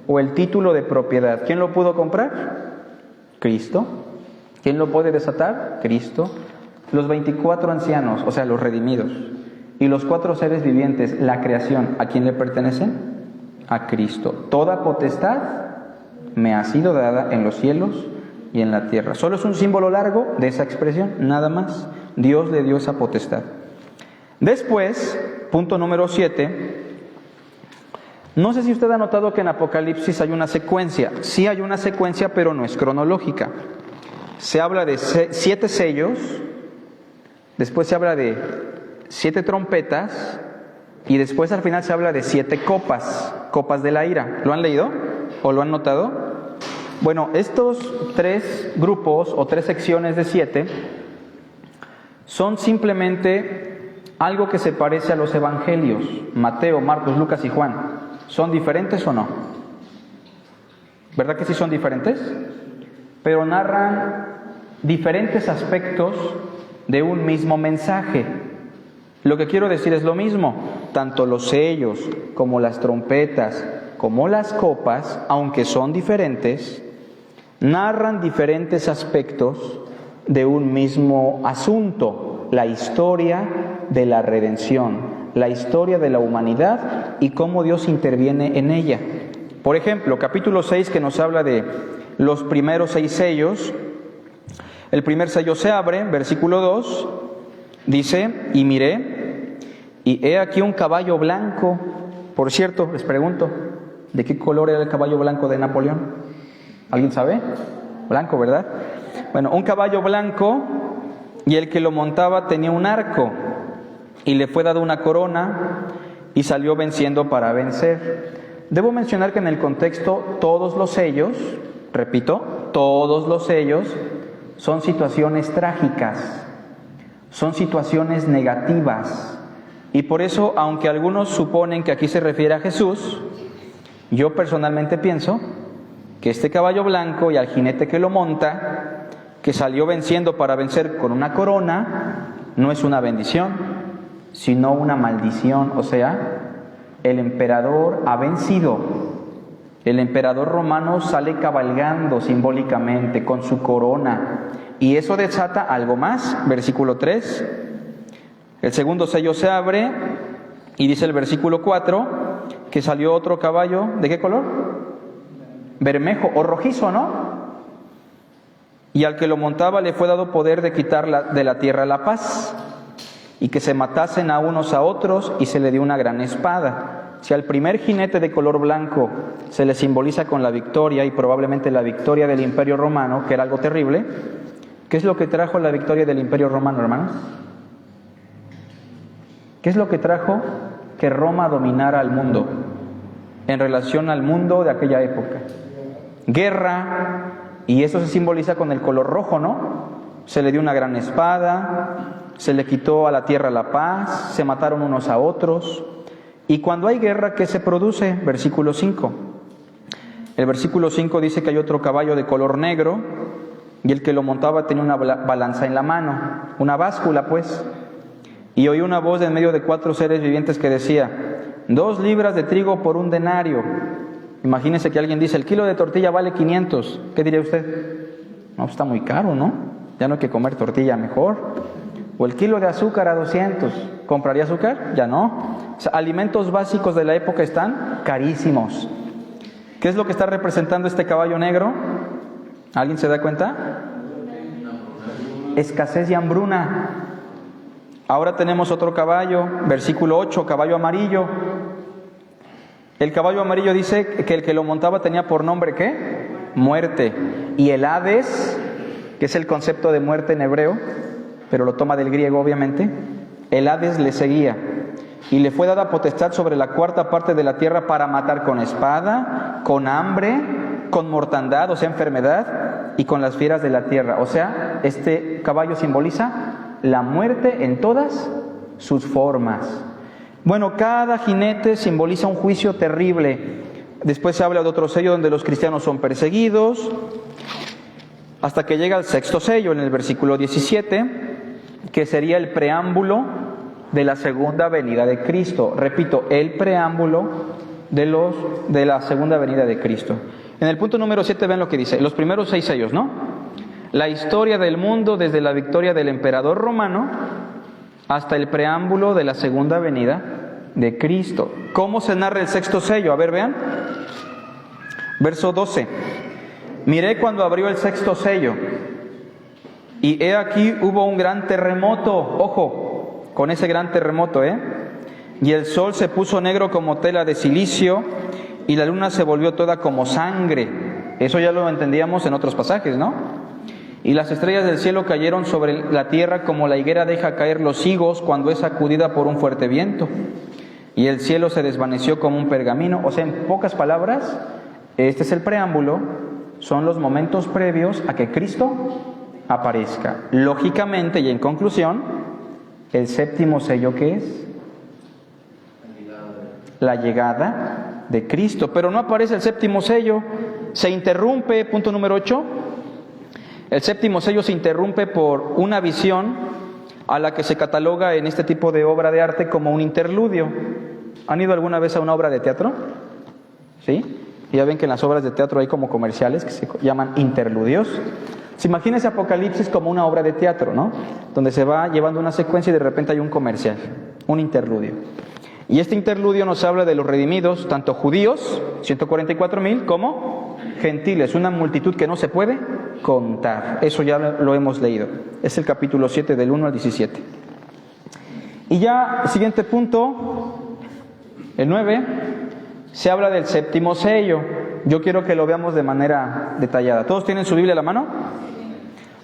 o el título de propiedad. ¿Quién lo pudo comprar? Cristo. ¿Quién lo puede desatar? Cristo. Los 24 ancianos, o sea, los redimidos, y los 4 seres vivientes, la creación, ¿a quién le pertenecen? A Cristo. Toda potestad me ha sido dada en los cielos y en la tierra. Solo es un símbolo largo de esa expresión, nada más. Dios le dio esa potestad. Después, punto número 7. No sé si usted ha notado que en Apocalipsis hay una secuencia. Sí hay una secuencia, pero no es cronológica. Se habla de 7 sellos, después se habla de 7 trompetas y después al final se habla de 7 copas de la ira. ¿Lo han leído o lo han notado? Bueno, estos 3 grupos o 3 secciones de 7 son simplemente algo que se parece a los evangelios, Mateo, Marcos, Lucas y Juan. ¿Son diferentes o no? ¿Verdad que sí son diferentes? Pero narran diferentes aspectos de un mismo mensaje. Lo que quiero decir es lo mismo. Tanto los sellos como las trompetas como las copas, aunque son diferentes, narran diferentes aspectos de un mismo asunto: la historia de la redención, la historia de la humanidad y cómo Dios interviene en ella. Por ejemplo, capítulo 6, que nos habla de los primeros 6 sellos. El primer sello se abre, versículo 2, dice: y miré, y he aquí un caballo blanco. Por cierto, les pregunto, ¿de qué color era el caballo blanco de Napoleón? ¿Alguien sabe? Blanco, ¿verdad? Bueno, un caballo blanco, y el que lo montaba tenía un arco, y le fue dado una corona, y salió venciendo para vencer. Debo mencionar que en el contexto todos los sellos, repito, todos los sellos son situaciones trágicas, son situaciones negativas. Y por eso, aunque algunos suponen que aquí se refiere a Jesús, yo personalmente pienso que este caballo blanco y al jinete que lo monta, que salió venciendo para vencer con una corona, no es una bendición, sino una maldición. O sea, el emperador ha vencido. El emperador romano sale cabalgando simbólicamente con su corona. Y eso desata algo más. Versículo 3. El segundo sello se abre y dice el versículo 4 que salió otro caballo. ¿De qué color? Bermejo o rojizo, ¿no? Y al que lo montaba le fue dado poder de quitar de la tierra la paz, y que se matasen a unos a otros, y se le dio una gran espada. Si al primer jinete de color blanco se le simboliza con la victoria, y probablemente la victoria del Imperio Romano, que era algo terrible, ¿qué es lo que trajo la victoria del Imperio Romano, hermanos? ¿Qué es lo que trajo que Roma dominara al mundo en relación al mundo de aquella época? Guerra, y eso se simboliza con el color rojo, ¿no? Se le dio una gran espada, se le quitó a la tierra la paz, se mataron unos a otros. Y cuando hay guerra, ¿qué se produce? Versículo 5. El versículo 5 dice que hay otro caballo de color negro, y el que lo montaba tenía una balanza en la mano, una báscula pues. Y oí una voz de en medio de 4 seres vivientes que decía: 2 libras de trigo por 1 denario. Imagínense que alguien dice: el kilo de tortilla vale 500. ¿Qué diría usted? No, está muy caro, ¿no? Ya no hay que comer tortilla, mejor. O el kilo de azúcar a 200. ¿Compraría azúcar? Ya no. O sea, alimentos básicos de la época están carísimos. ¿Qué es lo que está representando este caballo negro? ¿Alguien se da cuenta? Escasez y hambruna. Ahora tenemos otro caballo, versículo 8, caballo amarillo. El caballo amarillo dice que el que lo montaba tenía por nombre, ¿qué? Muerte. Y el Hades, que es el concepto de muerte en hebreo, pero lo toma del griego obviamente, el Hades le seguía. Y le fue dada potestad sobre la 4ª parte de la tierra para matar con espada, con hambre, con mortandad, o sea, enfermedad, y con las fieras de la tierra. O sea, este caballo simboliza la muerte en todas sus formas. Bueno, cada jinete simboliza un juicio terrible. Después se habla de otro sello donde los cristianos son perseguidos, hasta que llega el 6º sello en el versículo 17, que sería el preámbulo de la segunda venida de Cristo. Repito, el preámbulo de la segunda venida de Cristo. En el punto número 7 ven lo que dice, los primeros 6 sellos, ¿no? La historia del mundo desde la victoria del emperador romano hasta el preámbulo de la segunda venida de Cristo. ¿Cómo se narra el 6º sello? A ver, vean. Verso 12. Miré cuando abrió el 6º sello, y he aquí hubo un gran terremoto. Ojo, con ese gran terremoto, Y el sol se puso negro como tela de silicio, y la luna se volvió toda como sangre. Eso ya lo entendíamos en otros pasajes, ¿no? Y las estrellas del cielo cayeron sobre la tierra como la higuera deja caer los higos cuando es sacudida por un fuerte viento. Y el cielo se desvaneció como un pergamino. O sea, en pocas palabras, este es el preámbulo, son los momentos previos a que Cristo aparezca. Lógicamente y en conclusión, el 7º sello, ¿qué es? La llegada de Cristo. Pero no aparece el 7º sello, se interrumpe, punto número 8. El 7º sello se interrumpe por una visión a la que se cataloga en este tipo de obra de arte como un interludio. ¿Han ido alguna vez a una obra de teatro? ¿Sí? Y ya ven que en las obras de teatro hay como comerciales que se llaman interludios. Imagínense Apocalipsis como una obra de teatro, ¿no? Donde se va llevando una secuencia y de repente hay un comercial, un interludio. Y este interludio nos habla de los redimidos, tanto judíos, 144,000, como gentiles, una multitud que no se puede contar. Eso ya lo hemos leído. Es el capítulo 7 del 1 al 17. Y ya, siguiente punto, el 9, se habla del 7º sello. Yo quiero que lo veamos de manera detallada. ¿Todos tienen su Biblia a la mano?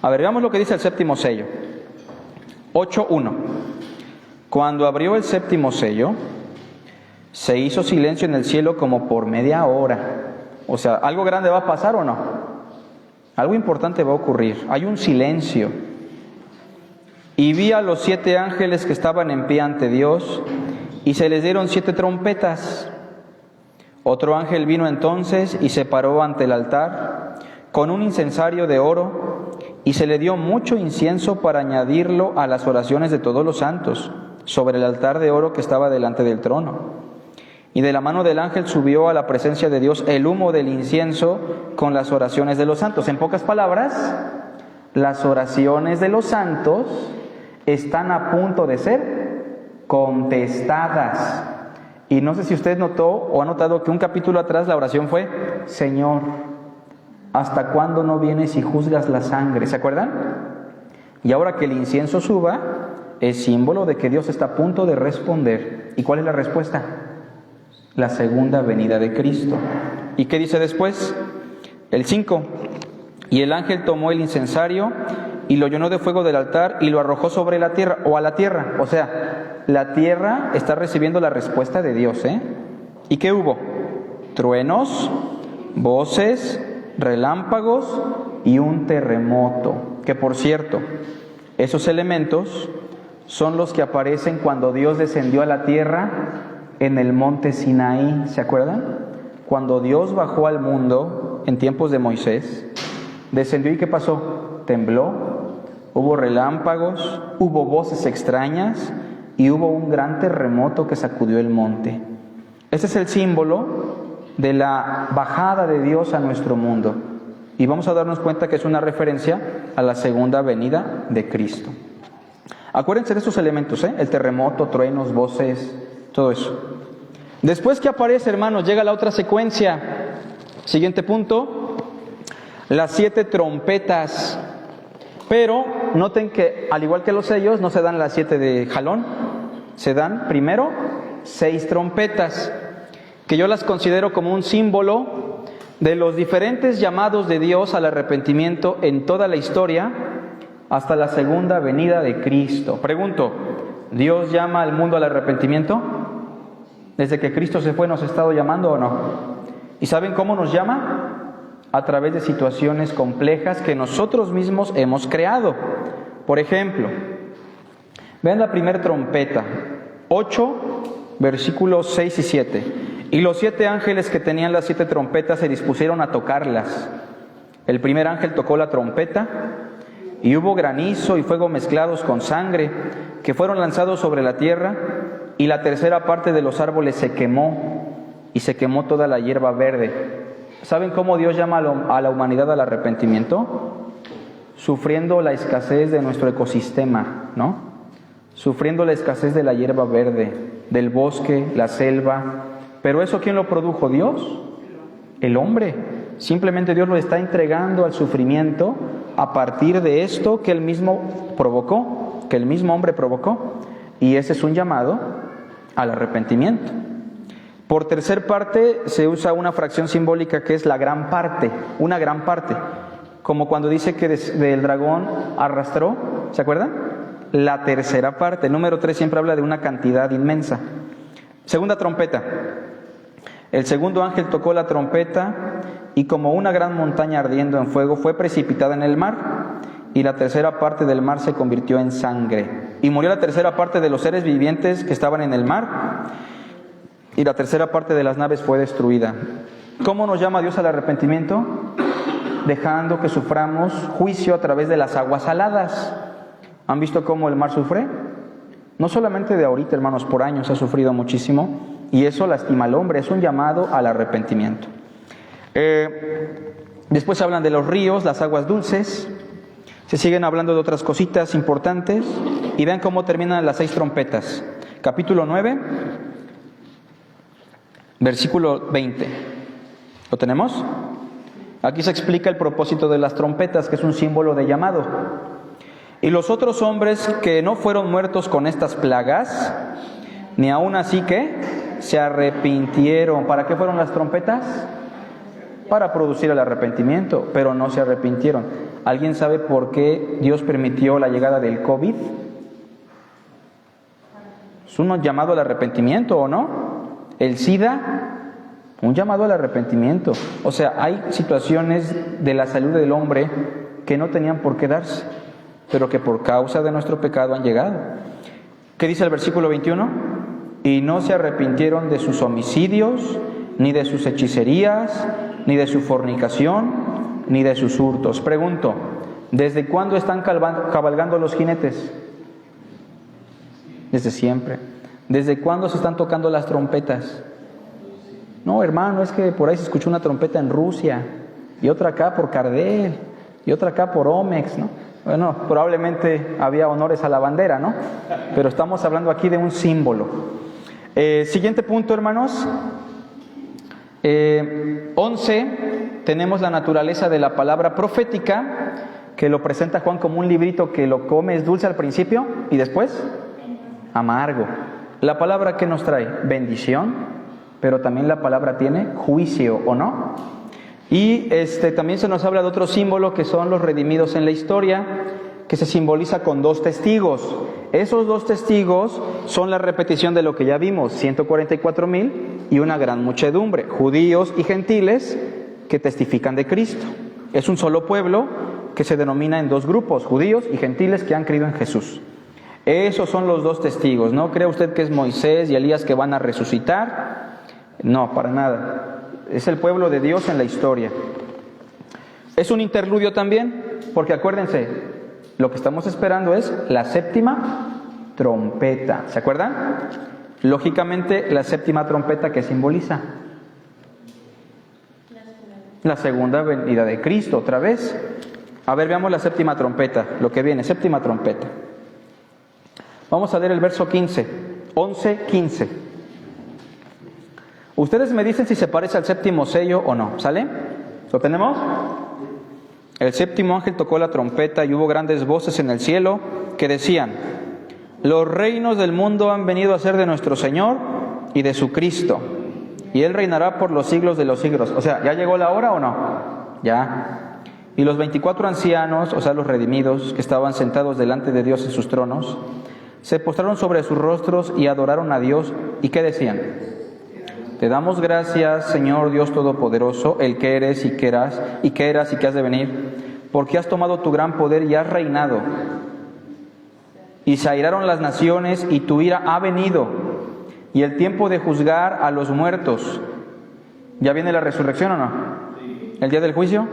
A ver, veamos lo que dice el 7º sello. 8:1. Cuando abrió el 7º sello, Se hizo silencio en el cielo como por media hora. O sea, ¿algo grande va a pasar o no? Algo importante va a ocurrir. Hay un silencio. Y vi a los 7 ángeles que estaban en pie ante Dios, y se les dieron 7 trompetas. Otro ángel vino entonces y se paró ante el altar con un incensario de oro, y se le dio mucho incienso para añadirlo a las oraciones de todos los santos, sobre el altar de oro que estaba delante del trono. Y de la mano del ángel subió a la presencia de Dios el humo del incienso con las oraciones de los santos. En pocas palabras, las oraciones de los santos están a punto de ser contestadas. Y no sé si usted notó o ha notado que un capítulo atrás la oración fue: Señor, ¿hasta cuándo no vienes y juzgas la sangre? ¿Se acuerdan? Y ahora que el incienso suba, es símbolo de que Dios está a punto de responder. ¿Y cuál es la respuesta? La segunda venida de Cristo. ¿Y qué dice después? El 5. Y el ángel tomó el incensario y lo llenó de fuego del altar y lo arrojó sobre la tierra, o a la tierra. O sea, la tierra está recibiendo la respuesta de Dios, ¿eh? ¿Y qué hubo? Truenos, voces, relámpagos y un terremoto. Que por cierto, esos elementos son los que aparecen cuando Dios descendió a la tierra en el monte Sinaí. ¿Se acuerdan? Cuando Dios bajó al mundo en tiempos de Moisés, descendió y ¿qué pasó? Tembló, hubo relámpagos, hubo voces extrañas y hubo un gran terremoto que sacudió el monte. Este es el símbolo de la bajada de Dios a nuestro mundo. Y vamos a darnos cuenta que es una referencia a la segunda venida de Cristo. Acuérdense de estos elementos, ¿eh? El terremoto, truenos, voces, todo eso. Después que aparece, hermanos, llega la otra secuencia. Siguiente punto, las 7 trompetas. Pero noten que, al igual que los sellos, no se dan las 7 de jalón. Se dan primero 6 trompetas, que yo las considero como un símbolo de los diferentes llamados de Dios al arrepentimiento en toda la historia, hasta la segunda venida de Cristo. Pregunto, ¿Dios llama al mundo al arrepentimiento? Desde que Cristo se fue, ¿nos ha estado llamando o no? ¿Y saben cómo nos llama? A través de situaciones complejas que nosotros mismos hemos creado. Por ejemplo, vean la primera trompeta, 8, versículos 6 y 7. Y los 7 ángeles que tenían las 7 trompetas se dispusieron a tocarlas. El primer ángel tocó la trompeta, y hubo granizo y fuego mezclados con sangre, que fueron lanzados sobre la tierra, y la tercera parte de los árboles se quemó, y se quemó toda la hierba verde. ¿Saben cómo Dios llama a la humanidad al arrepentimiento? Sufriendo la escasez de nuestro ecosistema, ¿no? Sufriendo la escasez de la hierba verde, del bosque, la selva. ¿Pero eso quién lo produjo? ¿Dios? El hombre. Simplemente Dios lo está entregando al sufrimiento a partir de esto que Él mismo provocó, que el mismo hombre provocó. Y ese es un llamado al arrepentimiento. Por tercer parte se usa una fracción simbólica que es la gran parte, una gran parte. Como cuando dice que del dragón arrastró, ¿se acuerdan? La tercera parte. El número 3 siempre habla de una cantidad inmensa. Segunda trompeta. El segundo ángel tocó la trompeta y como una gran montaña ardiendo en fuego fue precipitada en el mar, y la tercera parte del mar se convirtió en sangre. Y murió la tercera parte de los seres vivientes que estaban en el mar, y la tercera parte de las naves fue destruida. ¿Cómo nos llama Dios al arrepentimiento? Dejando que suframos juicio a través de las aguas saladas. ¿Han visto cómo el mar sufre? No solamente de ahorita, hermanos, por años ha sufrido muchísimo, y eso lastima al hombre. Es un llamado al arrepentimiento. Después hablan de los ríos, las aguas dulces. Se siguen hablando de otras cositas importantes. Y vean cómo terminan las 6 trompetas. Capítulo 9, versículo 20. ¿Lo tenemos? Aquí se explica el propósito de las trompetas, que es un símbolo de llamado. Y los otros hombres que no fueron muertos con estas plagas, ni aun así que se arrepintieron. ¿Para qué fueron las trompetas? Para producir el arrepentimiento, pero no se arrepintieron. ¿Alguien sabe por qué Dios permitió la llegada del COVID? ¿Es un llamado al arrepentimiento o no? El SIDA, un llamado al arrepentimiento. O sea, hay situaciones de la salud del hombre que no tenían por qué darse, pero que por causa de nuestro pecado han llegado. ¿Qué dice el versículo 21? Y no se arrepintieron de sus homicidios, ni de sus hechicerías, ni de su fornicación, ni de sus hurtos. Pregunto, ¿desde cuándo están cabalgando los jinetes? Desde siempre. ¿Desde cuándo se están tocando las trompetas? No, hermano, es que por ahí se escuchó una trompeta en Rusia, y otra acá por Cardel, y otra acá por Omex, ¿no? Bueno, probablemente había honores a la bandera, ¿no? Pero estamos hablando aquí de un símbolo. Siguiente punto, hermanos. 11, tenemos la naturaleza de la palabra profética, que lo presenta Juan como un librito que lo comes dulce al principio y después amargo. La palabra que nos trae bendición, pero también la palabra tiene juicio, ¿o no? Y también se nos habla de otro símbolo que son los redimidos en la historia, que se simboliza con 2 testigos. Esos 2 testigos son la repetición de lo que ya vimos, 144,000 y una gran muchedumbre, judíos y gentiles que testifican de Cristo. Es un solo pueblo que se denomina en 2 grupos, judíos y gentiles que han creído en Jesús. Esos son los 2 testigos. ¿No cree usted que es Moisés y Elías que van a resucitar? No, para nada. Es el pueblo de Dios en la historia. Es un interludio también, porque acuérdense, lo que estamos esperando es la 7ª trompeta. ¿Se acuerdan? Lógicamente, la 7ª trompeta, ¿qué simboliza? La segunda venida de Cristo, otra vez. A ver, veamos la 7ª trompeta, lo que viene, 7ª trompeta. Vamos a leer el verso 15, 11:15. Ustedes me dicen si se parece al 7º sello o no, ¿sale? ¿Lo tenemos? El 7º ángel tocó la trompeta y hubo grandes voces en el cielo que decían: los reinos del mundo han venido a ser de nuestro Señor y de su Cristo, y Él reinará por los siglos de los siglos. O sea, ¿ya llegó la hora o no? Ya. Y los 24 ancianos, o sea, los redimidos, que estaban sentados delante de Dios en sus tronos, se postraron sobre sus rostros y adoraron a Dios. ¿Y qué decían? Te damos gracias, Señor Dios Todopoderoso, el que eres y que eras y que has de venir, porque has tomado tu gran poder y has reinado. Y se airaron las naciones y tu ira ha venido, y el tiempo de juzgar a los muertos. ¿Ya viene la resurrección o no? ¿El día del juicio?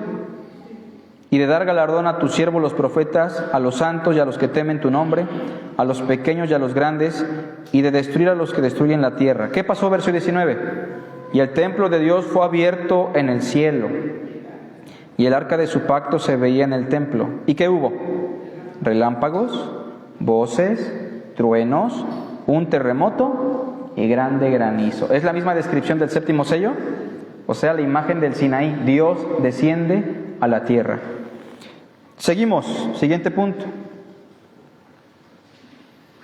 Y de dar galardón a tus siervos los profetas, a los santos y a los que temen tu nombre, a los pequeños y a los grandes, y de destruir a los que destruyen la tierra. ¿Qué pasó? Verso 19. Y el templo de Dios fue abierto en el cielo, y el arca de su pacto se veía en el templo. ¿Y qué hubo? Relámpagos, voces, truenos, un terremoto y grande granizo. ¿Es la misma descripción del 7º sello? O sea, la imagen del Sinaí. Dios desciende a la tierra. Seguimos, siguiente punto.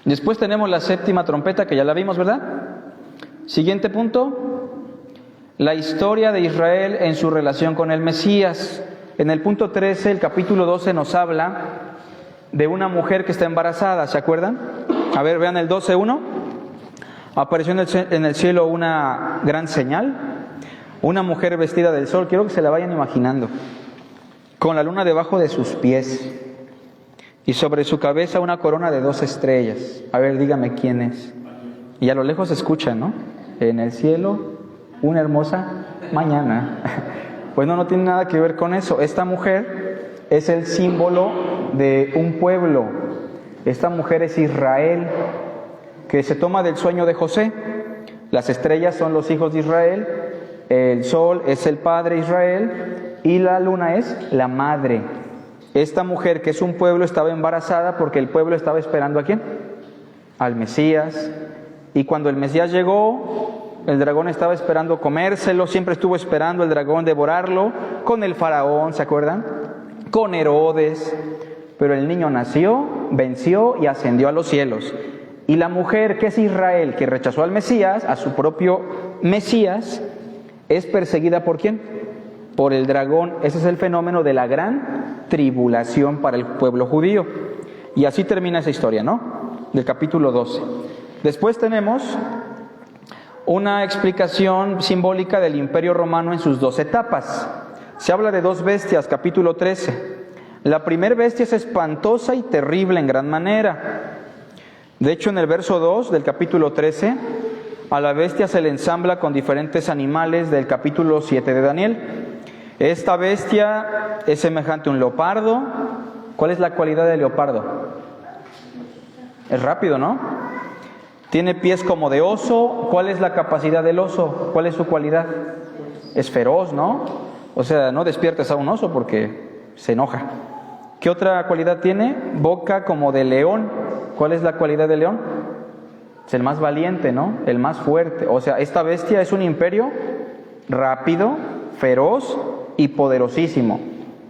Después tenemos la 7ª trompeta, que ya la vimos, ¿verdad? Siguiente punto, la historia de Israel en su relación con el Mesías. En el punto 13, el capítulo 12 nos habla de una mujer que está embarazada, ¿se acuerdan? A ver, vean el 12:1. Apareció en el cielo una gran señal, una mujer vestida del sol. Quiero que se la vayan imaginando, con la luna debajo de sus pies, y sobre su cabeza una corona de 2 estrellas. A ver, dígame quién es. Y a lo lejos se escucha, ¿no? En el cielo, una hermosa mañana. Pues no tiene nada que ver con eso. Esta mujer es el símbolo de un pueblo. Esta mujer es Israel, que se toma del sueño de José. Las estrellas son los hijos de Israel, el sol es el padre Israel, y la luna es la madre. Esta mujer, que es un pueblo, estaba embarazada porque el pueblo estaba esperando ¿a quién? Al Mesías. Y cuando el Mesías llegó, el dragón estaba esperando comérselo. Siempre estuvo esperando el dragón devorarlo, con el faraón, ¿se acuerdan? Con Herodes. Pero el niño nació, venció y ascendió a los cielos. Y la mujer, que es Israel, que rechazó al Mesías, a su propio Mesías, es perseguida ¿por quién? Por el dragón. Ese es el fenómeno de la gran tribulación para el pueblo judío. Y así termina esa historia, ¿no? Del capítulo 12. Después tenemos una explicación simbólica del Imperio Romano en sus 2 etapas. Se habla de 2 bestias, capítulo 13. La primera bestia es espantosa y terrible en gran manera. De hecho, en el verso 2 del capítulo 13, a la bestia se le ensambla con diferentes animales del capítulo 7 de Daniel. Esta bestia es semejante a un leopardo. ¿Cuál es la cualidad del leopardo? Es rápido, ¿no? Tiene pies como de oso. ¿Cuál es la capacidad del oso? ¿Cuál es su cualidad? Es feroz, ¿no? O sea, no despiertes a un oso porque se enoja. ¿Qué otra cualidad tiene? Boca como de león. ¿Cuál es la cualidad del león? Es el más valiente, ¿no? El más fuerte. O sea, esta bestia es un imperio rápido, feroz y poderosísimo.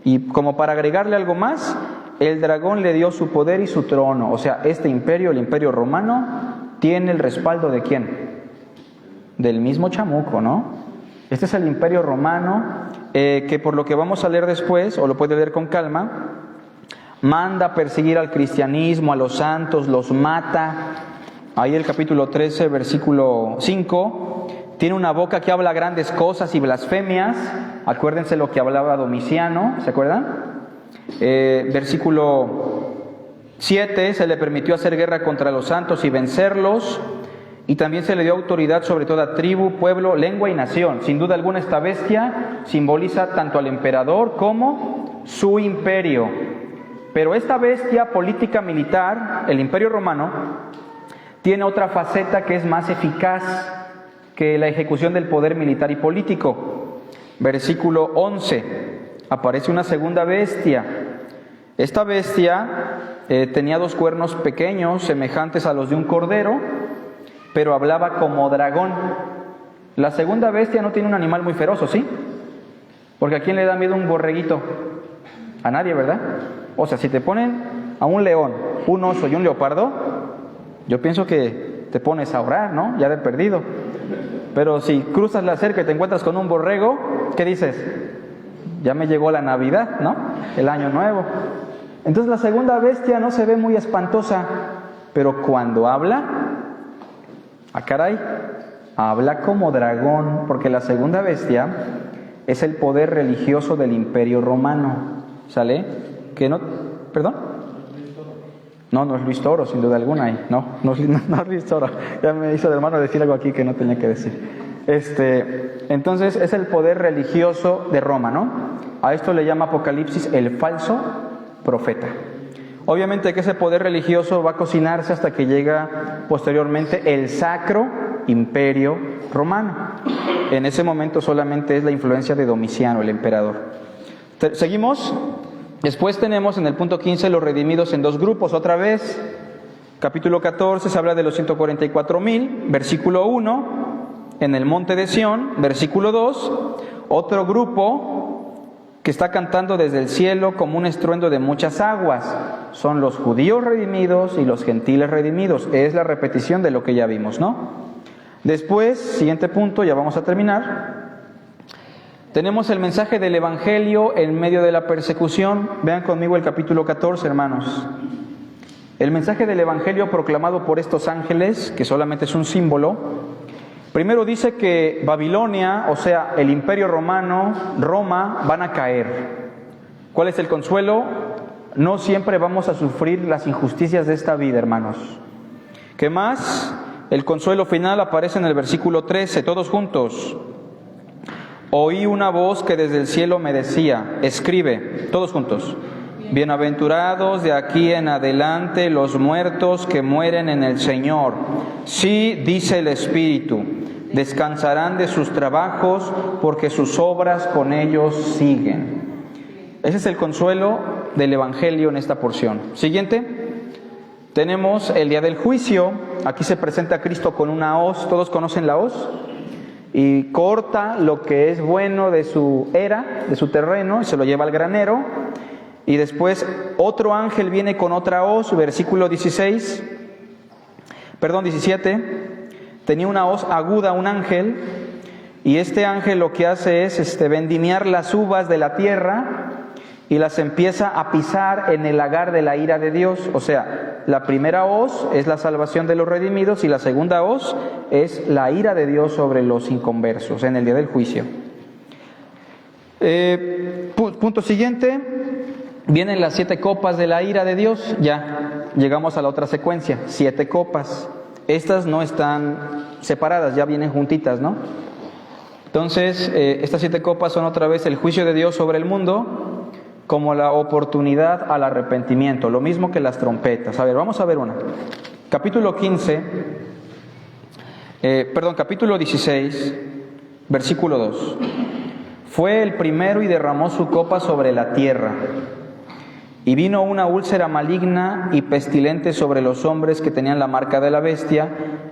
Y como para agregarle algo más, el dragón le dio su poder y su trono. O sea, este imperio, el Imperio Romano, tiene el respaldo ¿de quién? Del mismo chamuco, ¿no? Este es el Imperio Romano, que por lo que vamos a leer después, o lo puede leer con calma, manda a perseguir al cristianismo, a los santos, los mata. Ahí el capítulo 13, versículo 5, tiene una boca que habla grandes cosas y blasfemias. Acuérdense lo que hablaba Domiciano, ¿se acuerdan? Versículo 7, se le permitió hacer guerra contra los santos y vencerlos. Y también se le dio autoridad sobre toda tribu, pueblo, lengua y nación. Sin duda alguna esta bestia simboliza tanto al emperador como su imperio. Pero esta bestia política militar, el Imperio Romano, tiene otra faceta que es más eficaz que la ejecución del poder militar y político. Versículo 11, aparece una segunda bestia. Esta bestia tenía 2 cuernos pequeños, semejantes a los de un cordero, pero hablaba como dragón. La segunda bestia no tiene un animal muy feroz, ¿sí? Porque ¿a quién le da miedo un borreguito? A nadie, ¿verdad? O sea, si te ponen a un león, un oso y un leopardo, yo pienso que te pones a orar, ¿no? Ya de perdido. Pero si cruzas la cerca y te encuentras con un borrego, ¿qué dices? Ya me llegó la Navidad, ¿no? El Año Nuevo. Entonces la segunda bestia no se ve muy espantosa, pero cuando habla, caray, habla como dragón, porque la segunda bestia es el poder religioso del Imperio Romano, ¿sale? Que no, ¿perdón? No es Luis Toro, sin duda alguna, no es Luis Toro, ya me hizo de hermano decir algo aquí que no tenía que decir. Entonces es el poder religioso de Roma, ¿no? A esto le llama Apocalipsis el falso profeta. Obviamente que ese poder religioso va a cocinarse hasta que llega posteriormente el Sacro Imperio Romano. En ese momento solamente es la influencia de Domiciano, el emperador. Seguimos. Después tenemos en el punto 15 los redimidos en 2 grupos otra vez. Capítulo 14 se habla de los 144,000, versículo 1, en el monte de Sión, versículo 2, otro grupo que está cantando desde el cielo como un estruendo de muchas aguas. Son los judíos redimidos y los gentiles redimidos. Es la repetición de lo que ya vimos, ¿no? Después, siguiente punto, ya vamos a terminar. Tenemos el mensaje del Evangelio en medio de la persecución. Vean conmigo el capítulo 14, hermanos. El mensaje del Evangelio proclamado por estos ángeles, que solamente es un símbolo. Primero dice que Babilonia, o sea, el Imperio Romano, Roma, van a caer. ¿Cuál es el consuelo? No siempre vamos a sufrir las injusticias de esta vida, hermanos. ¿Qué más? El consuelo final aparece en el versículo 13, todos juntos. Oí una voz que desde el cielo me decía, escribe, todos juntos, bienaventurados de aquí en adelante los muertos que mueren en el Señor. Sí, dice el Espíritu, descansarán de sus trabajos porque sus obras con ellos siguen. Ese es el consuelo del Evangelio en esta porción. Siguiente, tenemos el día del juicio. Aquí se presenta a Cristo con una hoz, ¿todos conocen la hoz? Y corta lo que es bueno de su era, de su terreno, y se lo lleva al granero. Y después otro ángel viene con otra hoz, versículo 17. Tenía una hoz aguda un ángel, y este ángel lo que hace es vendimiar las uvas de la tierra y las empieza a pisar en el lagar de la ira de Dios. O sea, La primera hoz es la salvación de los redimidos y la segunda hoz es la ira de Dios sobre los inconversos en el día del juicio. Punto siguiente, vienen las 7 copas de la ira de Dios. Ya llegamos a la otra secuencia, 7 copas. Estas no están separadas, ya vienen juntitas, ¿no? Entonces, estas 7 copas son otra vez el juicio de Dios sobre el mundo, como la oportunidad al arrepentimiento, lo mismo que las trompetas. A ver, vamos a ver una. Capítulo 16, versículo 2. Fue el primero y derramó su copa sobre la tierra. Y vino una úlcera maligna y pestilente sobre los hombres que tenían la marca de la bestia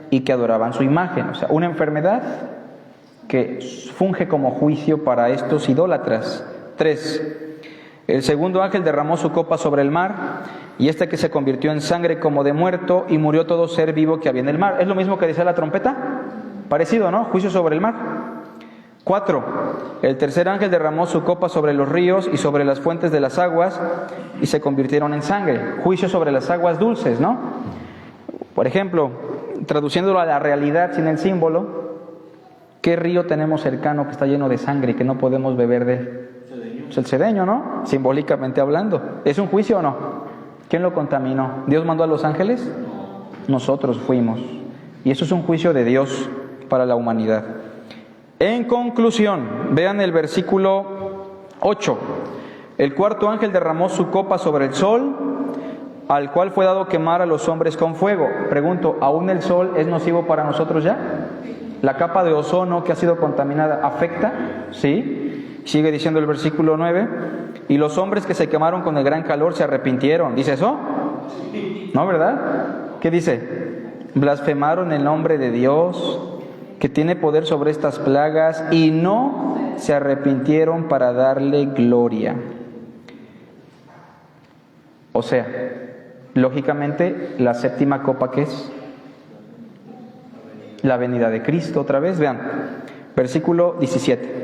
y que adoraban su imagen. O sea, una enfermedad que funge como juicio para estos idólatras. 3. El segundo ángel derramó su copa sobre el mar, y este que se convirtió en sangre como de muerto, y murió todo ser vivo que había en el mar. ¿Es lo mismo que decía la trompeta? Parecido, ¿no? Juicio sobre el mar. 4. El tercer ángel derramó su copa sobre los ríos y sobre las fuentes de las aguas, y se convirtieron en sangre. Juicio sobre las aguas dulces, ¿no? Por ejemplo, traduciéndolo a la realidad sin el símbolo, ¿qué río tenemos cercano que está lleno de sangre y que no podemos beber de él? Es el Cedeño, ¿no? Simbólicamente hablando. ¿Es un juicio o no? ¿Quién lo contaminó? ¿Dios mandó a los ángeles? Nosotros fuimos. Y eso es un juicio de Dios para la humanidad. En conclusión, vean el versículo 8. El cuarto ángel derramó su copa sobre el sol, al cual fue dado quemar a los hombres con fuego. Pregunto, ¿aún el sol es nocivo para nosotros ya? ¿La capa de ozono que ha sido contaminada afecta? ¿Sí? Sigue diciendo el versículo 9, y los hombres que se quemaron con el gran calor se arrepintieron. ¿Dice eso? ¿No, verdad? ¿Qué dice? Blasfemaron el nombre de Dios, que tiene poder sobre estas plagas, y no se arrepintieron para darle gloria. O sea, lógicamente, la séptima copa, ¿qué es? La venida de Cristo, otra vez. Vean, versículo 17.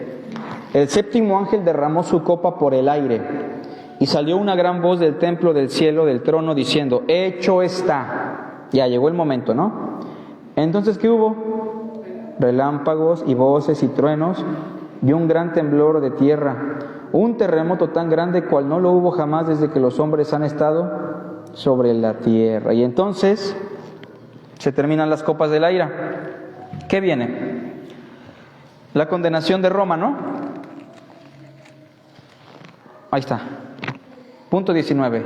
El séptimo ángel derramó su copa por el aire, y salió una gran voz del templo del cielo, del trono, diciendo: hecho está. Ya llegó el momento, ¿no? Entonces, ¿qué hubo? Relámpagos y voces y truenos, y un gran temblor de tierra, un terremoto tan grande cual no lo hubo jamás desde que los hombres han estado sobre la tierra. Y entonces se terminan las copas de la ira. ¿Qué viene? La condenación de Roma, ¿no? Ahí está. Punto 19.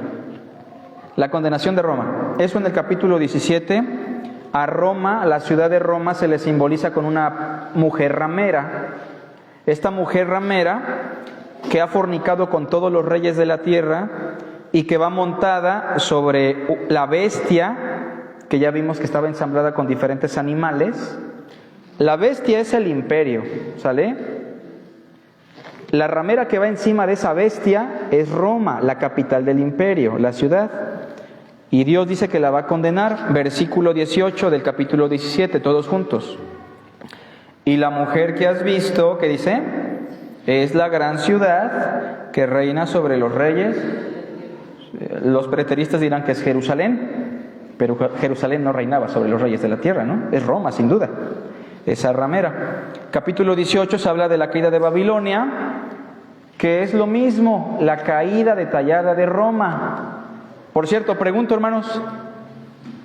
La condenación de Roma. Eso en el capítulo 17. A Roma, la ciudad de Roma, se le simboliza con una mujer ramera. Esta mujer ramera que ha fornicado con todos los reyes de la tierra y que va montada sobre la bestia, que ya vimos que estaba ensamblada con diferentes animales. La bestia es el imperio, ¿sale? La ramera que va encima de esa bestia es Roma, la capital del imperio, la ciudad. Y Dios dice que la va a condenar. Versículo 18 del capítulo 17, todos juntos. Y la mujer que has visto, ¿qué dice? Es la gran ciudad que reina sobre los reyes. Los preteristas dirán que es Jerusalén, pero Jerusalén no reinaba sobre los reyes de la tierra, ¿no? Es Roma, sin duda, esa ramera. Capítulo 18 se habla de la caída de Babilonia, que es lo mismo, la caída detallada de Roma. Por cierto, pregunto, hermanos,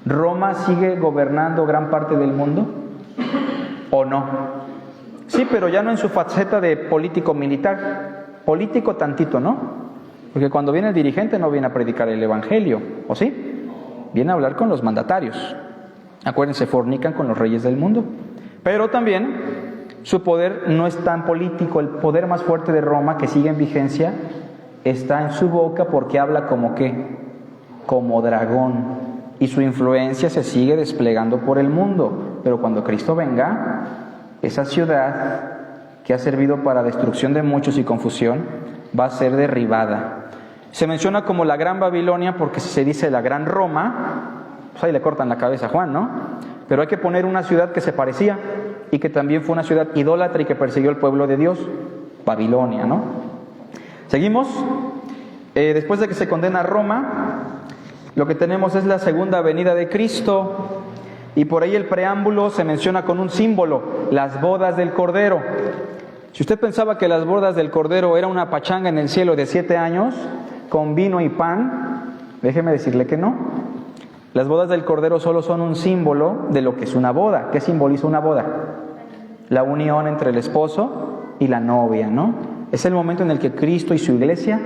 ¿Roma sigue gobernando gran parte del mundo o no? Sí, pero ya no en su faceta de político militar, político tantito, ¿no? Porque cuando viene el dirigente no viene a predicar el evangelio, ¿o sí? Viene a hablar con los mandatarios. Acuérdense, fornican con los reyes del mundo. Pero también su poder no es tan político. El poder más fuerte de Roma, que sigue en vigencia, está en su boca porque habla como ¿qué? Como dragón. Y su influencia se sigue desplegando por el mundo. Pero cuando Cristo venga, esa ciudad que ha servido para destrucción de muchos y confusión, va a ser derribada. Se menciona como la Gran Babilonia porque si se dice la Gran Roma, pues ahí le cortan la cabeza a Juan, ¿no? Pero hay que poner una ciudad que se parecía y que también fue una ciudad idólatra y que persiguió al pueblo de Dios, Babilonia, ¿no? Seguimos. Después de que se condena a Roma, Lo que tenemos es la segunda venida de Cristo. Y por ahí el preámbulo se menciona con un símbolo, las bodas del Cordero. Si usted pensaba que las bodas del Cordero era una pachanga en el cielo de 7 años, con vino y pan, déjeme decirle que no. Las bodas del Cordero solo son un símbolo de lo que es una boda. ¿Qué simboliza una boda? La unión entre el esposo y la novia, ¿no? Es el momento en el que Cristo y su iglesia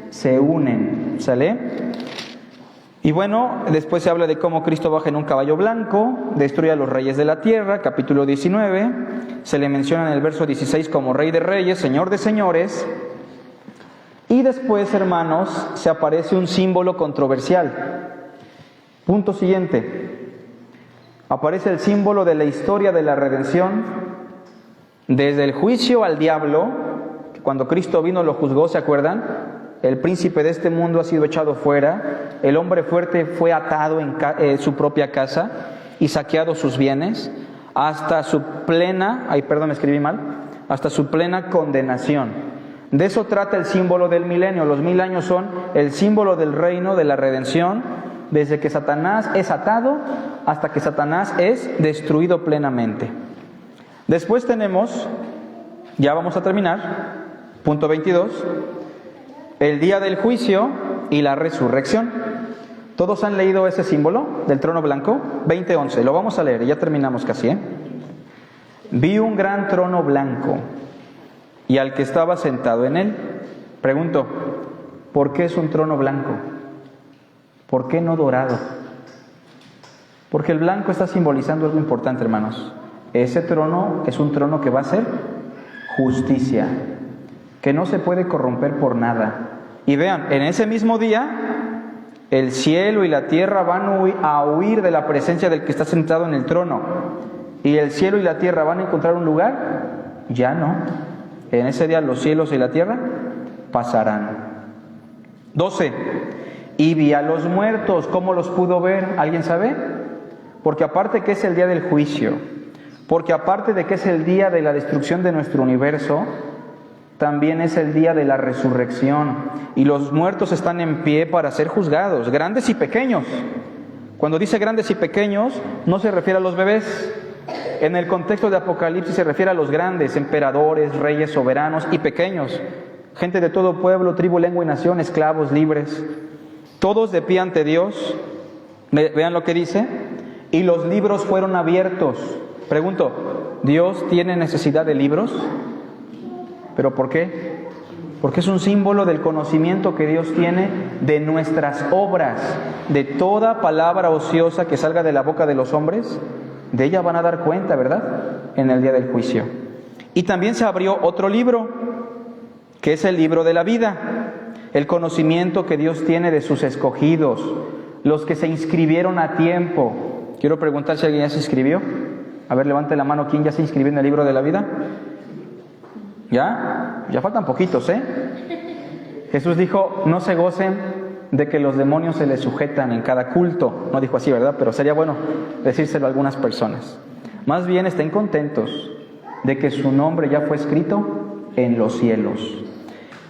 se unen, ¿sale? Y bueno, después se habla de cómo Cristo baja en un caballo blanco, destruye a los reyes de la tierra, capítulo 19, se le menciona en el verso 16 como Rey de Reyes, Señor de Señores, y después, hermanos, se aparece un símbolo controversial. Punto siguiente, aparece el símbolo de la historia de la redención, desde el juicio al diablo, que cuando Cristo vino lo juzgó, ¿se acuerdan? El príncipe de este mundo ha sido echado fuera, el hombre fuerte fue atado en su propia casa y saqueado sus bienes, hasta su plena, hasta su plena condenación. De eso trata el símbolo del milenio. Los 1000 años son el símbolo del reino, de la redención, desde que Satanás es atado hasta que Satanás es destruido plenamente. Después tenemos, ya vamos a terminar, punto 22, el día del juicio y la resurrección. ¿Todos han leído ese símbolo del trono blanco? 20:11, lo vamos a leer y ya terminamos casi, ¿eh? Vi un gran trono blanco y al que estaba sentado en él. Pregunto, ¿por qué es un trono blanco? ¿Por qué no dorado? Porque el blanco está simbolizando algo importante, hermanos. Ese trono es un trono que va a ser justicia, que no se puede corromper por nada. Y vean, en ese mismo día, el cielo y la tierra van a huir de la presencia del que está sentado en el trono. ¿Y el cielo y la tierra van a encontrar un lugar? Ya no. En ese día los cielos y la tierra pasarán. 12. Y vi a los muertos. ¿Cómo los pudo ver? ¿Alguien sabe? Porque aparte que es el día del juicio, porque aparte de que es el día de la destrucción de nuestro universo, también es el día de la resurrección. Y los muertos están en pie para ser juzgados, grandes y pequeños. Cuando dice grandes y pequeños, no se refiere a los bebés. En el contexto de Apocalipsis se refiere a los grandes, emperadores, reyes, soberanos y pequeños. Gente de todo pueblo, tribu, lengua y nación, esclavos, libres. Todos de pie ante Dios. Vean lo que dice. Y los libros fueron abiertos. Pregunto, ¿Dios tiene necesidad de libros? ¿Pero por qué? Porque es un símbolo del conocimiento que Dios tiene de nuestras obras, de toda palabra ociosa que salga de la boca de los hombres. De ella van a dar cuenta, ¿verdad? En el día del juicio. Y también se abrió otro libro, que es el libro de la vida. El conocimiento que Dios tiene de sus escogidos, los que se inscribieron a tiempo. Quiero preguntar si alguien ya se inscribió. A ver, levante la mano, ¿quién ya se inscribió en el libro de la vida? ¿Ya? Ya faltan poquitos, ¿eh? Jesús dijo, no se gocen de que los demonios se les sujetan en cada culto. No dijo así, ¿verdad? Pero sería bueno decírselo a algunas personas. Más bien estén contentos de que su nombre ya fue escrito en los cielos.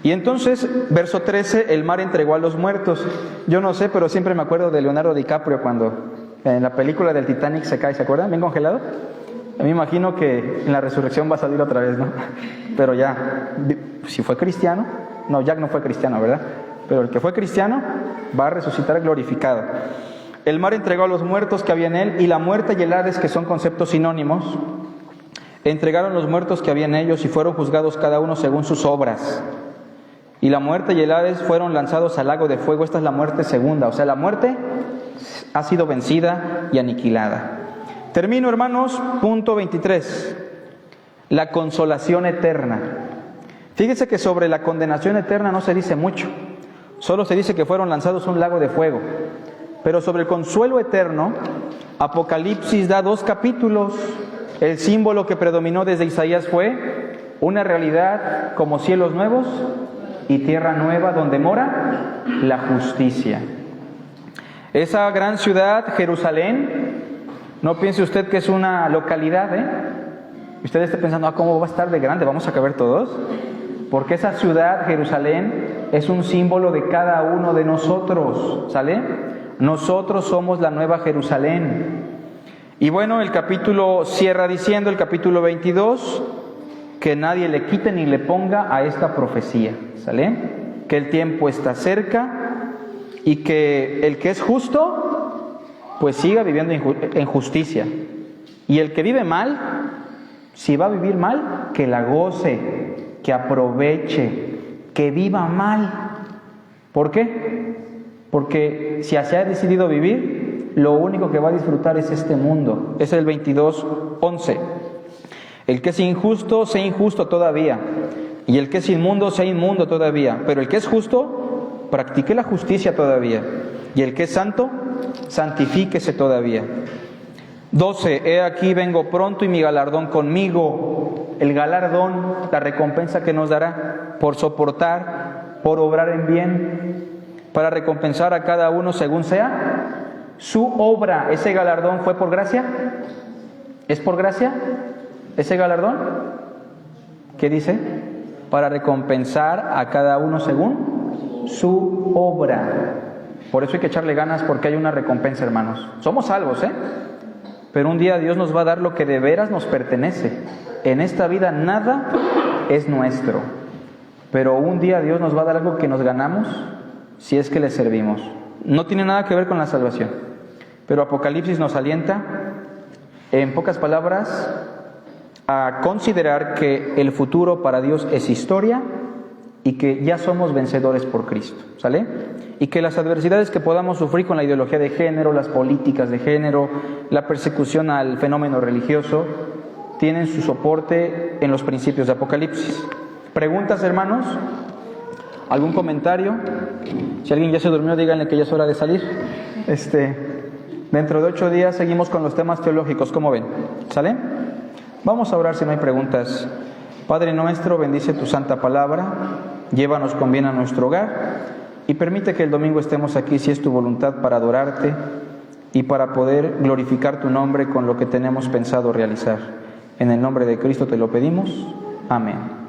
Y entonces, verso 13, el mar entregó a los muertos. Yo no sé, pero siempre me acuerdo de Leonardo DiCaprio cuando en la película del Titanic se cae, ¿se acuerdan? Bien congelado. Me imagino que en la resurrección va a salir otra vez, ¿no? Pero ya, si fue cristiano, no, Jack no fue cristiano, ¿verdad? Pero el que fue cristiano va a resucitar glorificado. El mar entregó a los muertos que había en él, y la muerte y el Hades, que son conceptos sinónimos, entregaron los muertos que había en ellos y fueron juzgados cada uno según sus obras. Y la muerte y el Hades fueron lanzados al lago de fuego. Esta es la muerte segunda, o sea, la muerte ha sido vencida y aniquilada. Termino, hermanos, punto 23. La consolación eterna. Fíjense que sobre la condenación eterna no se dice mucho. Solo se dice que fueron lanzados a un lago de fuego. Pero sobre el consuelo eterno, Apocalipsis da 2 capítulos. El símbolo que predominó desde Isaías fue una realidad como cielos nuevos y tierra nueva donde mora la justicia. Esa gran ciudad, Jerusalén, no piense usted que es una localidad, ¿eh? Usted esté pensando, ¿cómo va a estar de grande? ¿Vamos a caber todos? Porque esa ciudad, Jerusalén, es un símbolo de cada uno de nosotros, ¿sale? Nosotros somos la nueva Jerusalén. Y bueno, el capítulo cierra diciendo, el capítulo 22, que nadie le quite ni le ponga a esta profecía, ¿sale? Que el tiempo está cerca y que el que es justo, pues siga viviendo en justicia. Y el que vive mal, si va a vivir mal, que la goce, que aproveche, que viva mal. ¿Por qué? Porque si así ha decidido vivir, lo único que va a disfrutar es este mundo. Es el 22:11. El que es injusto, sea injusto todavía. Y el que es inmundo, sea inmundo todavía. Pero el que es justo, practique la justicia todavía. Y el que es santo, santifíquese todavía. 12. He aquí vengo pronto y mi galardón conmigo. El galardón, la recompensa que nos dará por soportar, por obrar en bien, para recompensar a cada uno según sea su obra. ¿Ese galardón fue por gracia? ¿Es por gracia ese galardón? ¿Qué dice? Para recompensar a cada uno según su obra. Por eso hay que echarle ganas, porque hay una recompensa, hermanos. Somos salvos, pero un día Dios nos va a dar lo que de veras nos pertenece. En esta vida nada es nuestro, pero un día Dios nos va a dar algo que nos ganamos si es que le servimos. No tiene nada que ver con la salvación, pero Apocalipsis nos alienta, en pocas palabras, a considerar que el futuro para Dios es historia y que ya somos vencedores por Cristo, ¿sale? Y que las adversidades que podamos sufrir con la ideología de género, las políticas de género, la persecución al fenómeno religioso, tienen su soporte en los principios de Apocalipsis. ¿Preguntas, hermanos? ¿Algún comentario? Si alguien ya se durmió, díganle que ya es hora de salir. Dentro de 8 días seguimos con los temas teológicos, ¿cómo ven? ¿Sale? Vamos a orar si no hay preguntas. Padre nuestro, bendice tu santa palabra, llévanos con bien a nuestro hogar y permite que el domingo estemos aquí, si es tu voluntad, para adorarte y para poder glorificar tu nombre con lo que tenemos pensado realizar. En el nombre de Cristo te lo pedimos. Amén.